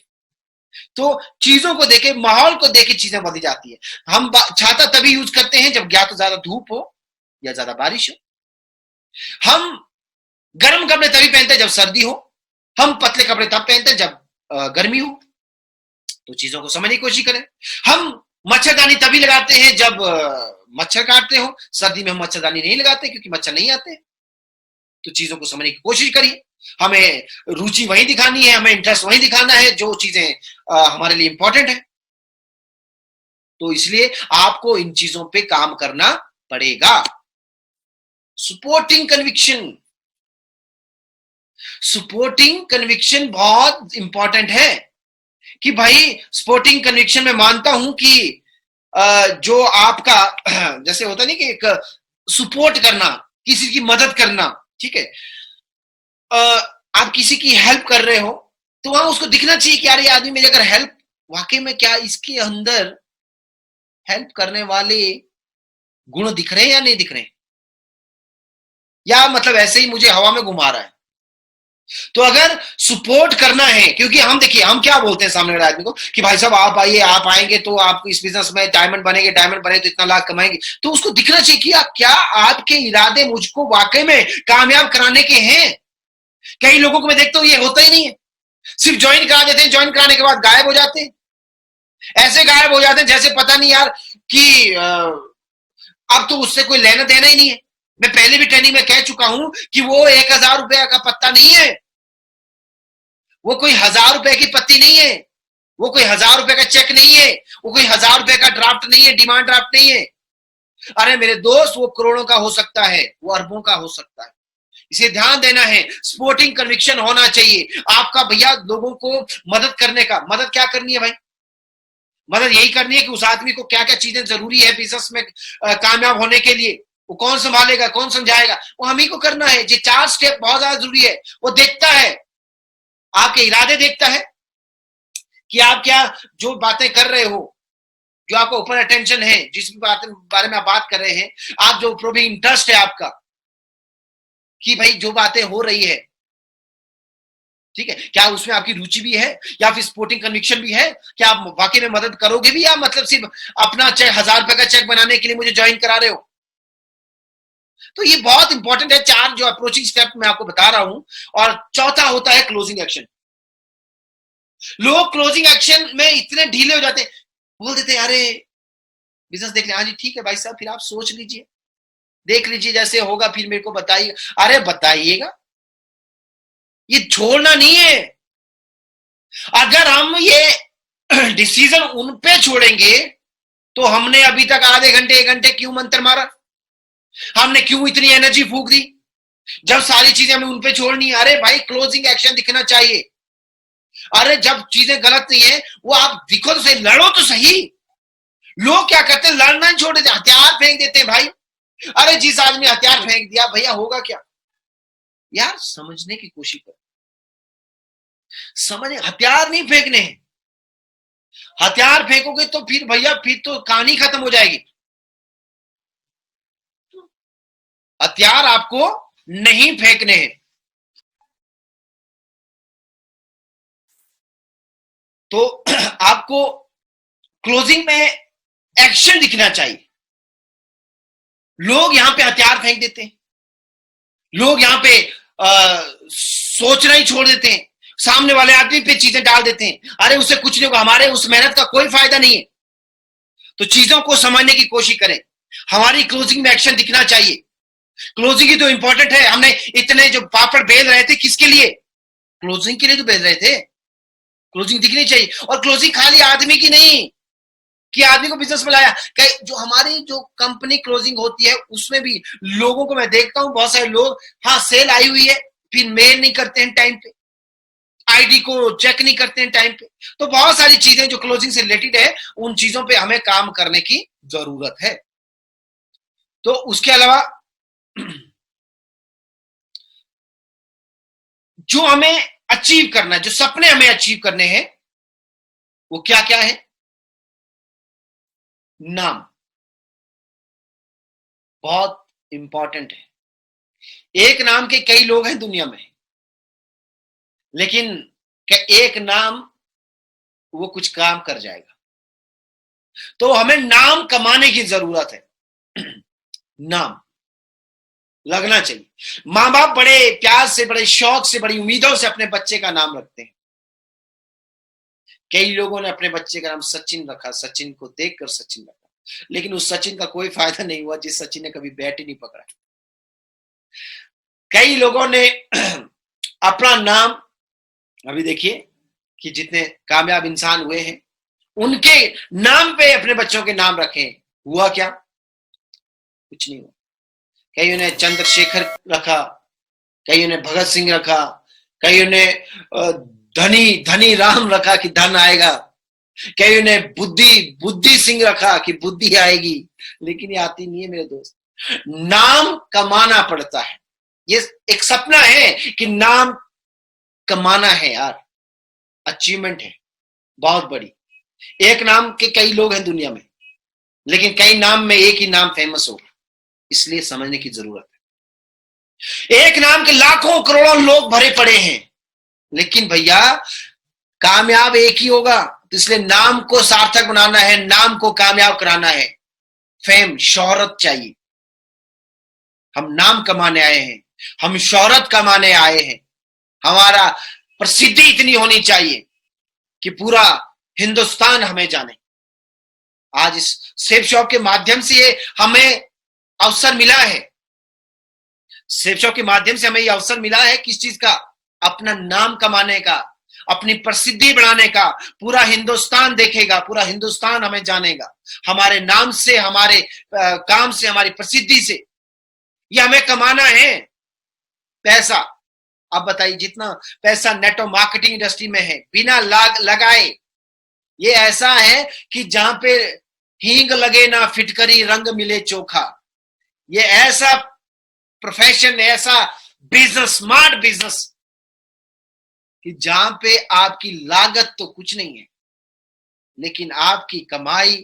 Speaker 1: तो चीजों को देखे, माहौल को देखे चीजें बदल जाती है। हम छाता तभी यूज करते हैं जब या तो ज्यादा धूप हो या ज्यादा बारिश हो। हम गर्म कपड़े तभी पहनते हैं जब सर्दी हो। हम पतले कपड़े तब पहनते हैं जब गर्मी हो। तो चीजों को समझने की कोशिश करें। हम मच्छरदानी तभी लगाते हैं जब मच्छर काटते हो। सर्दी में हम मच्छरदानी नहीं लगाते क्योंकि मच्छर नहीं आते। तो चीजों को समझने की कोशिश करिए। हमें रुचि वही दिखानी है, हमें इंटरेस्ट वही दिखाना है जो चीजें हमारे लिए इंपॉर्टेंट है। तो इसलिए आपको इन चीजों पे काम करना पड़ेगा। सपोर्टिंग कन्विक्शन, सपोर्टिंग कन्विक्शन बहुत इंपॉर्टेंट है कि भाई सपोर्टिंग कन्विक्शन में मानता हूं कि जो आपका जैसे होता नहीं कि एक सपोर्ट करना, किसी की मदद करना, ठीक है, आप किसी की हेल्प कर रहे हो तो वहां उसको दिखना चाहिए कि यार ये आदमी मेरी अगर हेल्प, वाकई में क्या इसके अंदर हेल्प करने वाले गुण दिख रहे हैं या नहीं दिख रहे हैं, या मतलब ऐसे ही मुझे हवा में घुमा रहा है। तो अगर सपोर्ट करना है, क्योंकि हम देखिए हम क्या बोलते हैं सामने वाले आदमी को कि भाई साहब आप आइए, आप आएंगे तो आप इस बिजनेस में डायमंड बनेंगे, डायमंड बने तो इतना लाख कमाएंगे। तो उसको दिखना चाहिए कि क्या आपके इरादे मुझको वाकई में कामयाब कराने के हैं। कई लोगों को मैं देखता हूं ये होता ही नहीं है, सिर्फ ज्वाइन करा देते हैं, ज्वाइन कराने के बाद गायब हो जाते हैं। ऐसे गायब हो जाते हैं जैसे पता नहीं यार कि अब तो उससे कोई लेना देना ही नहीं है। मैं पहले भी ट्रेनिंग में कह चुका हूं कि वो 1000 रुपया का पत्ता नहीं है, वो कोई 1000 रुपए की पत्ती नहीं है, वो कोई 1000 रुपए का चेक नहीं है, वो कोई 1000 रुपए का ड्राफ्ट नहीं है, डिमांड ड्राफ्ट नहीं है। अरे मेरे दोस्त, वो करोड़ों का हो सकता है, वो अरबों का हो सकता है। इसे ध्यान देना है। स्पोर्टिंग कन्विक्शन होना चाहिए आपका भैया लोगों को मदद करने का। मदद क्या करनी है भाई? मदद यही करनी है कि उस आदमी को क्या क्या चीजें जरूरी है बिजनेस में कामयाब होने के लिए, वो कौन संभालेगा, कौन समझाएगा, वो हम ही को करना है। ये 4 स्टेप बहुत ज्यादा जरूरी है। वो देखता है, आपके इरादे देखता है कि आप क्या जो बातें कर रहे हो, जो आपका ओपन अटेंशन है, जिस बारे में आप बात कर रहे हैं, आप जो प्रोबिंग इंटरेस्ट है आपका कि भाई जो बातें हो रही है, ठीक है, क्या उसमें आपकी रुचि भी है या फिर सपोर्टिंग कन्विक्शन भी है, क्या आप वाकई में मदद करोगे भी, या मतलब सिर्फ अपना चेक 1000 रुपए का चेक बनाने के लिए मुझे ज्वाइन करा रहे हो। तो ये बहुत इंपॉर्टेंट है। 4 जो अप्रोचिंग स्टेप मैं आपको बता रहा हूं। और चौथा होता है क्लोजिंग एक्शन। लोग क्लोजिंग एक्शन में इतने ढीले हो जाते हैं, बोल देते हैं अरे बिजनेस देख ले, हाँ जी ठीक है भाई साहब, फिर आप सोच लीजिए। देख लीजिए जैसे होगा, फिर मेरे को बताइए। अरे बताइएगा, ये छोड़ना नहीं है। अगर हम ये डिसीजन उन पे छोड़ेंगे तो हमने अभी तक आधे घंटे 1 घंटे क्यों मंत्र मारा, हमने क्यों इतनी एनर्जी फूक दी, जब सारी चीजें हमें उन पे छोड़नी है। अरे भाई क्लोजिंग एक्शन दिखना चाहिए। अरे जब चीजें गलत नहीं है वो आप दिखो तो सही, लड़ो तो सही। लोग क्या करते हैं, लड़ना ही छोड़ देते, हथियार फेंक देते हैं भाई। अरे जिस आदमी हथियार फेंक दिया भैया होगा क्या। यार समझने की कोशिश करो, समझ, हथियार नहीं फेंकने हैं। हथियार फेंकोगे तो फिर भैया फिर तो कहानी खत्म हो जाएगी। हथियार आपको नहीं फेंकने हैं। तो आपको क्लोजिंग में एक्शन दिखना चाहिए। लोग यहां पे हथियार फेंक देते हैं, लोग यहां पे सोचना ही छोड़ देते हैं, सामने वाले आदमी पे चीजें डाल देते हैं। अरे उससे कुछ नहीं होगा, हमारे उस मेहनत का कोई फायदा नहीं है। तो चीजों को समझने की कोशिश करें। हमारी क्लोजिंग में एक्शन दिखना चाहिए। क्लोजिंग ही तो इंपॉर्टेंट है। हमने इतने जो पापड़ बेल रहे थे किसके लिए, क्लोजिंग के लिए तो बेल रहे थे। क्लोजिंग दिखनी चाहिए। और क्लोजिंग खाली आदमी की नहीं कि आदमी को बिजनेस में लाया, जो हमारी जो कंपनी क्लोजिंग होती है उसमें भी लोगों को मैं देखता हूं, बहुत सारे लोग, हाँ सेल आई हुई है, फिर मेल नहीं करते हैं टाइम पे, आईडी को चेक नहीं करते हैं टाइम पे। तो बहुत सारी चीजें जो क्लोजिंग से रिलेटेड है, उन चीजों पे हमें काम करने की जरूरत है। तो उसके अलावा जो हमें अचीव करना है, जो सपने हमें अचीव करने हैं, वो क्या क्या है। नाम बहुत इंपॉर्टेंट है। एक नाम के कई लोग हैं दुनिया में, लेकिन क्या एक नाम वो कुछ काम कर जाएगा। तो हमें नाम कमाने की जरूरत है। नाम लगना चाहिए। मां बाप बड़े प्यार से, बड़े शौक से, बड़ी उम्मीदों से अपने बच्चे का नाम रखते हैं। कई लोगों ने अपने बच्चे का नाम सचिन रखा, सचिन को देखकर सचिन रखा, लेकिन उस सचिन का कोई फायदा नहीं हुआ जिस सचिन ने कभी बैट ही नहीं पकड़ा। कई लोगों ने अपना नाम, अभी देखिए कि जितने कामयाब इंसान हुए हैं उनके नाम पे अपने बच्चों के नाम रखे, हुआ क्या, कुछ नहीं हुआ। कईयों ने चंद्रशेखर रखा, कईयों ने भगत सिंह रखा, कईयों ने धनी धनी राम रखा कि धन आएगा, कईयों ने बुद्धि बुद्धि सिंह रखा कि बुद्धि आएगी, लेकिन ये आती नहीं है मेरे दोस्त। नाम कमाना पड़ता है। ये एक सपना है कि नाम कमाना है यार, अचीवमेंट है बहुत बड़ी। एक नाम के कई लोग हैं दुनिया में, लेकिन कई नाम में एक ही नाम फेमस होगा, इसलिए समझने की जरूरत है। एक नाम के लाखों करोड़ों लोग भरे पड़े हैं, लेकिन भैया कामयाब एक ही होगा। तो इसलिए नाम को सार्थक बनाना है, नाम को कामयाब कराना है। फेम, शोहरत चाहिए। हम नाम कमाने आए हैं, हम शोहरत कमाने आए हैं। हमारा प्रसिद्धि इतनी होनी चाहिए कि पूरा हिंदुस्तान हमें जाने। आज इस सेफ शॉप के माध्यम से हमें अवसर मिला है, सेफ शॉप के माध्यम से हमें यह अवसर मिला है किस चीज का, अपना नाम कमाने का, अपनी प्रसिद्धि बढ़ाने का। पूरा हिंदुस्तान देखेगा, पूरा हिंदुस्तान हमें जानेगा हमारे नाम से, हमारे काम से, हमारी प्रसिद्धि से। ये हमें कमाना है पैसा। अब बताइए जितना पैसा नेट और मार्केटिंग इंडस्ट्री में है बिना लगाए, ये ऐसा है कि जहां पे हींग लगे ना फिटकरी, रंग मिले चोखा। ये ऐसा प्रोफेशन, ऐसा बिजनेस, स्मार्ट बिजनेस कि जहां पे आपकी लागत तो कुछ नहीं है, लेकिन आपकी कमाई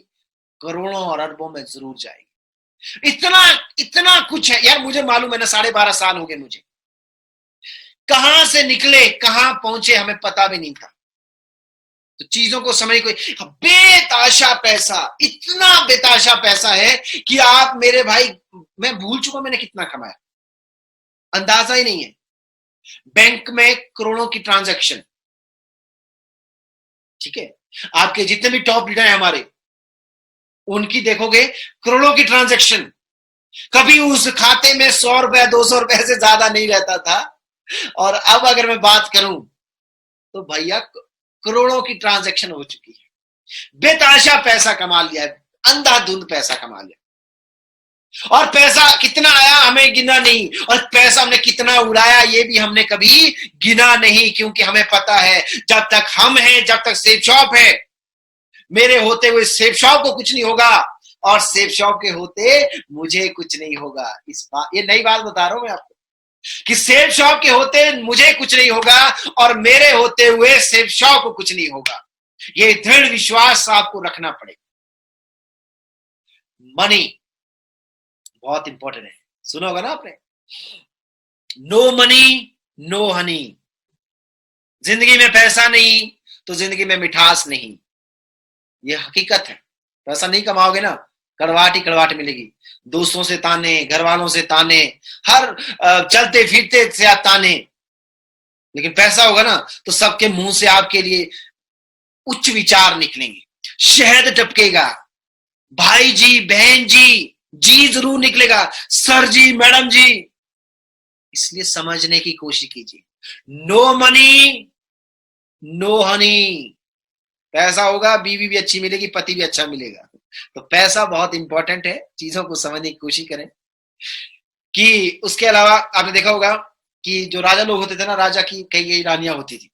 Speaker 1: करोड़ों और अरबों में जरूर जाएगी। इतना इतना कुछ है यार, मुझे मालूम है ना, 12.5 साल हो गए मुझे। कहां से निकले कहां पहुंचे हमें पता भी नहीं था। तो चीजों को समझ, कोई बेताशा पैसा, इतना बेताशा पैसा है कि आप मेरे भाई, मैं भूल चुका मैंने कितना कमाया, अंदाजा ही नहीं है। बैंक में करोड़ों की ट्रांजैक्शन, ठीक है, आपके जितने भी टॉप लीडर हैं हमारे, उनकी देखोगे करोड़ों की ट्रांजैक्शन। कभी उस खाते में 100 रुपए 200 रुपए से ज्यादा नहीं रहता था। और अब अगर मैं बात करूं तो भैया करोड़ों की ट्रांजैक्शन हो चुकी है। बेताशा पैसा कमा लिया है, अंधाधुंध पैसा कमा लिया। और पैसा कितना आया हमें गिना नहीं, और पैसा हमने कितना उड़ाया ये भी हमने कभी गिना नहीं, क्योंकि हमें पता है जब तक हम हैं, जब तक सेफ शॉप है, मेरे होते हुए सेफ शॉप को कुछ नहीं होगा, और सेफ शॉप के होते मुझे कुछ नहीं होगा। इस बात, ये नई बात बता रहा हूं मैं आपको, कि सेफ शॉप के होते मुझे कुछ नहीं होगा और मेरे होते हुए सेफ शॉप को कुछ नहीं होगा। ये दृढ़ विश्वास आपको रखना पड़ेगा। मनी बहुत इंपॉर्टेंट है, सुना होगा ना आपने, नो मनी नो हनी। जिंदगी में पैसा नहीं तो जिंदगी में मिठास नहीं, ये हकीकत है। पैसा नहीं कमाओगे ना, कड़वाहट ही कड़वाहट मिलेगी। दोस्तों से ताने, घर वालों से ताने, हर चलते फिरते से ताने। लेकिन पैसा होगा ना तो सबके मुंह से आपके लिए उच्च विचार निकलेंगे, शहद टपकेगा, भाई जी बहन जी जी जरूर निकलेगा, सर जी मैडम जी। इसलिए समझने की कोशिश कीजिए, नो मनी नो हनी। पैसा होगा, बीवी भी अच्छी मिलेगी, पति भी अच्छा मिलेगा। तो पैसा बहुत इंपॉर्टेंट है, चीजों को समझने की कोशिश करें। कि उसके अलावा आपने देखा होगा कि जो राजा लोग होते थे ना, राजा की कई रानियां होती थी।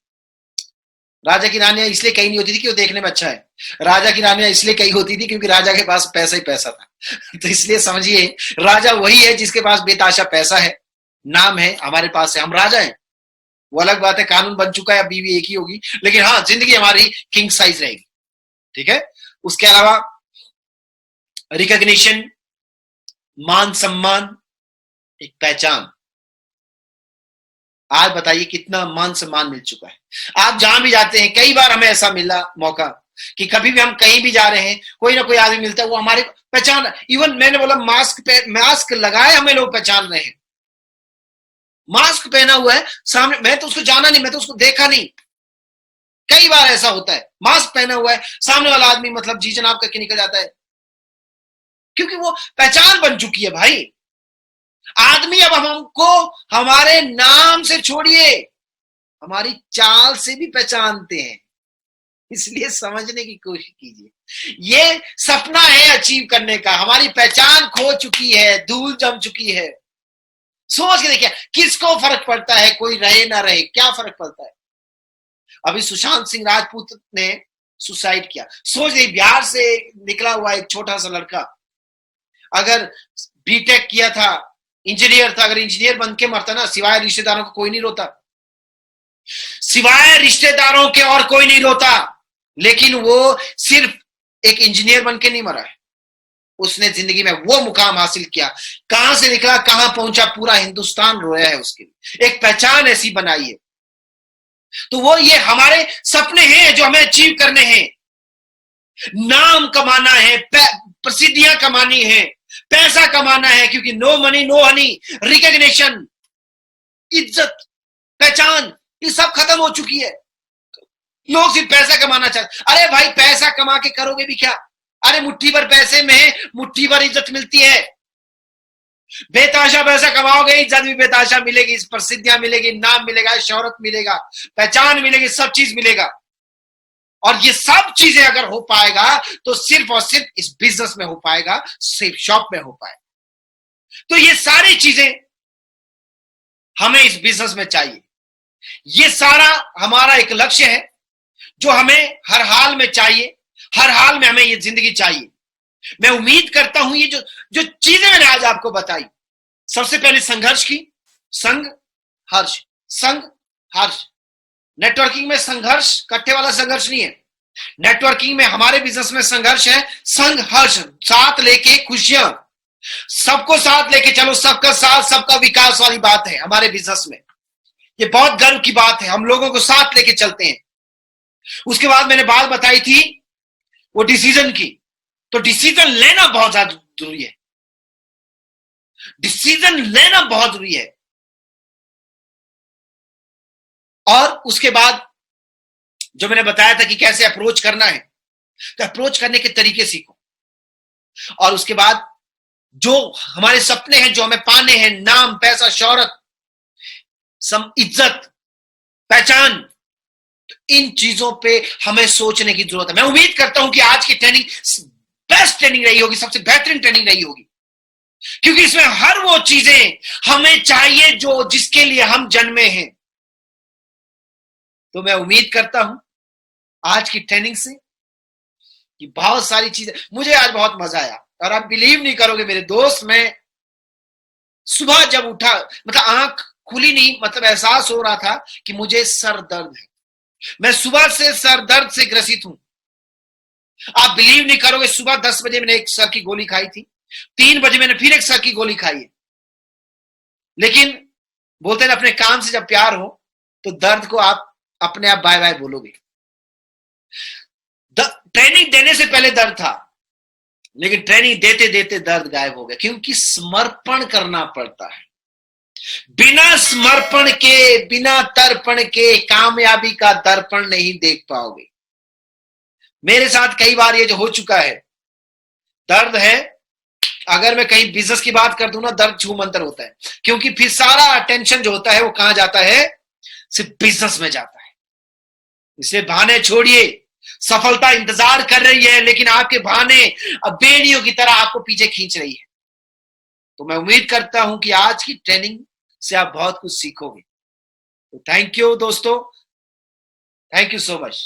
Speaker 1: राजा की रानियां इसलिए कई नहीं होती थी कि वो देखने में अच्छा है, राजा की रानियां इसलिए कई होती थी क्योंकि राजा के पास पैसा ही पैसा था। तो इसलिए समझिए, राजा वही है जिसके पास बेताशा पैसा है, नाम है, हमारे पास है, हम राजा हैं। वो अलग बात है, कानून बन चुका है, बीवी एक ही होगी, लेकिन हाँ जिंदगी हमारी किंग साइज रहेगी। ठीक है। उसके अलावा रिकॉग्निशन, मान सम्मान, एक पहचान। आज बताइए कितना मान सम्मान मिल चुका है। आप जहां भी जाते हैं, कई बार हमें ऐसा मिला मौका कि कभी भी हम कहीं भी जा रहे हैं, कोई ना कोई आदमी मिलता है, वो हमारी पहचान, इवन मैंने बोला मास्क लगाए हमें लोग पहचान रहे हैं। मास्क पहना हुआ है सामने, मैं तो उसको जाना नहीं, मैं तो उसको देखा नहीं। कई बार ऐसा होता है, मास्क पहना हुआ है, सामने वाला आदमी मतलब जी जनाब करके निकल जाता है, क्योंकि वो पहचान बन चुकी है भाई। आदमी अब हमको हमारे नाम से छोड़िए, हमारी चाल से भी पहचानते हैं। इसलिए समझने की कोशिश कीजिए, ये सपना है अचीव करने का, हमारी पहचान खो चुकी है, धूल जम चुकी है। सोच के देखिए, किसको फर्क पड़ता है कोई रहे ना रहे, क्या फर्क पड़ता है। अभी सुशांत सिंह राजपूत ने सुसाइड किया। सोच रही, बिहार से निकला हुआ एक छोटा सा लड़का, अगर बीटेक किया था, इंजीनियर था, अगर इंजीनियर बन के मरता ना, सिवाय रिश्तेदारों को कोई नहीं रोता, सिवाय रिश्तेदारों के और कोई नहीं रोता। लेकिन वो सिर्फ एक इंजीनियर बन के नहीं मरा है, उसने जिंदगी में वो मुकाम हासिल किया, कहां से निकला कहां पहुंचा, पूरा हिंदुस्तान रोया है उसके लिए। एक पहचान ऐसी बनाई है। तो वो ये हमारे सपने हैं जो हमें अचीव करने हैं। नाम कमाना है, प्रसिद्धियां कमानी है, पैसा कमाना है, क्योंकि no money no honey, recognition, इज्जत, पहचान, ये सब खत्म हो चुकी है। लोग सिर्फ पैसा कमाना चाहते। अरे भाई पैसा कमा के करोगे भी क्या? अरे मुट्ठी भर पैसे में मुट्ठी भर इज्जत मिलती है। बेताशा पैसा कमाओगे, इज्जत भी बेताशा मिलेगी, प्रसिद्धियां मिलेगी, नाम मिलेगा, शोहरत मिलेगा, पहचान मिलेगी, सब चीज मिलेगा। और ये सब चीजें अगर हो पाएगा तो सिर्फ और सिर्फ इस बिजनेस में हो पाएगा, सेफ शॉप में हो पाएगा। तो ये सारी चीजें हमें इस बिजनेस में चाहिए। ये सारा हमारा एक लक्ष्य है जो हमें हर हाल में चाहिए, हर हाल में हमें ये जिंदगी चाहिए। मैं उम्मीद करता हूं ये जो चीजें मैंने आज आपको बताई, सबसे पहले संघर्ष की, संग हर्ष, संग हर्ष। नेटवर्किंग में संघर्ष कट्टे वाला संघर्ष नहीं है, नेटवर्किंग में हमारे बिजनेस में संघर्ष है, संग हर्ष, साथ लेके खुशियां, सबको साथ लेके चलो, सबका साथ सबका विकास वाली बात है हमारे बिजनेस में। ये बहुत गर्व की बात है, हम लोगों को साथ लेके चलते हैं। उसके बाद मैंने बात बताई थी वो डिसीजन की, तो डिसीजन लेना बहुत ज्यादा जरूरी है, डिसीजन लेना बहुत जरूरी है। और उसके बाद जो मैंने बताया था कि कैसे अप्रोच करना है, तो अप्रोच करने के तरीके सीखो। और उसके बाद जो हमारे सपने हैं, जो हमें पाने हैं, नाम, पैसा, शोहरत, इज्जत, पहचान, तो इन चीजों पे हमें सोचने की जरूरत है। मैं उम्मीद करता हूं कि आज की ट्रेनिंग बेस्ट ट्रेनिंग रही होगी, सबसे बेहतरीन ट्रेनिंग रही होगी, क्योंकि इसमें हर वो चीजें हमें चाहिए जो जिसके लिए हम जन्मे हैं। तो मैं उम्मीद करता हूं आज की ट्रेनिंग से कि बहुत सारी चीजें, मुझे आज बहुत मजा आया। और आप बिलीव नहीं करोगे मेरे दोस्त, मैं सुबह जब उठा, मतलब आंख खुली नहीं, मतलब एहसास हो रहा था कि मुझे सर दर्द है। मैं सुबह से सर दर्द से ग्रसित हूं। आप बिलीव नहीं करोगे, सुबह 10 बजे मैंने एक सर की गोली खाई थी, 3 बजे मैंने फिर एक सर की गोली खाई है। लेकिन बोलते हैं अपने काम से जब प्यार हो तो दर्द को आप अपने आप बाय बाय बोलोगे। ट्रेनिंग देने से पहले दर्द था, लेकिन ट्रेनिंग देते देते दर्द गायब हो गया, क्योंकि समर्पण करना पड़ता है। बिना समर्पण के, बिना तर्पण के कामयाबी का दर्पण नहीं देख पाओगे। मेरे साथ कई बार ये जो हो चुका है, दर्द है, अगर मैं कहीं बिजनेस की बात कर दूं ना, दर्द छू मंतर होता है, क्योंकि फिर सारा अटेंशन जो होता है वो कहां जाता है, सिर्फ बिजनेस में जाता है। इसलिए बहाने छोड़िए, सफलता इंतजार कर रही है, लेकिन आपके बहाने अब बेड़ियों की तरह आपको पीछे खींच रही है। तो मैं उम्मीद करता हूं कि आज की ट्रेनिंग से आप बहुत कुछ सीखोगे। तो थैंक यू दोस्तों, थैंक यू सो मच।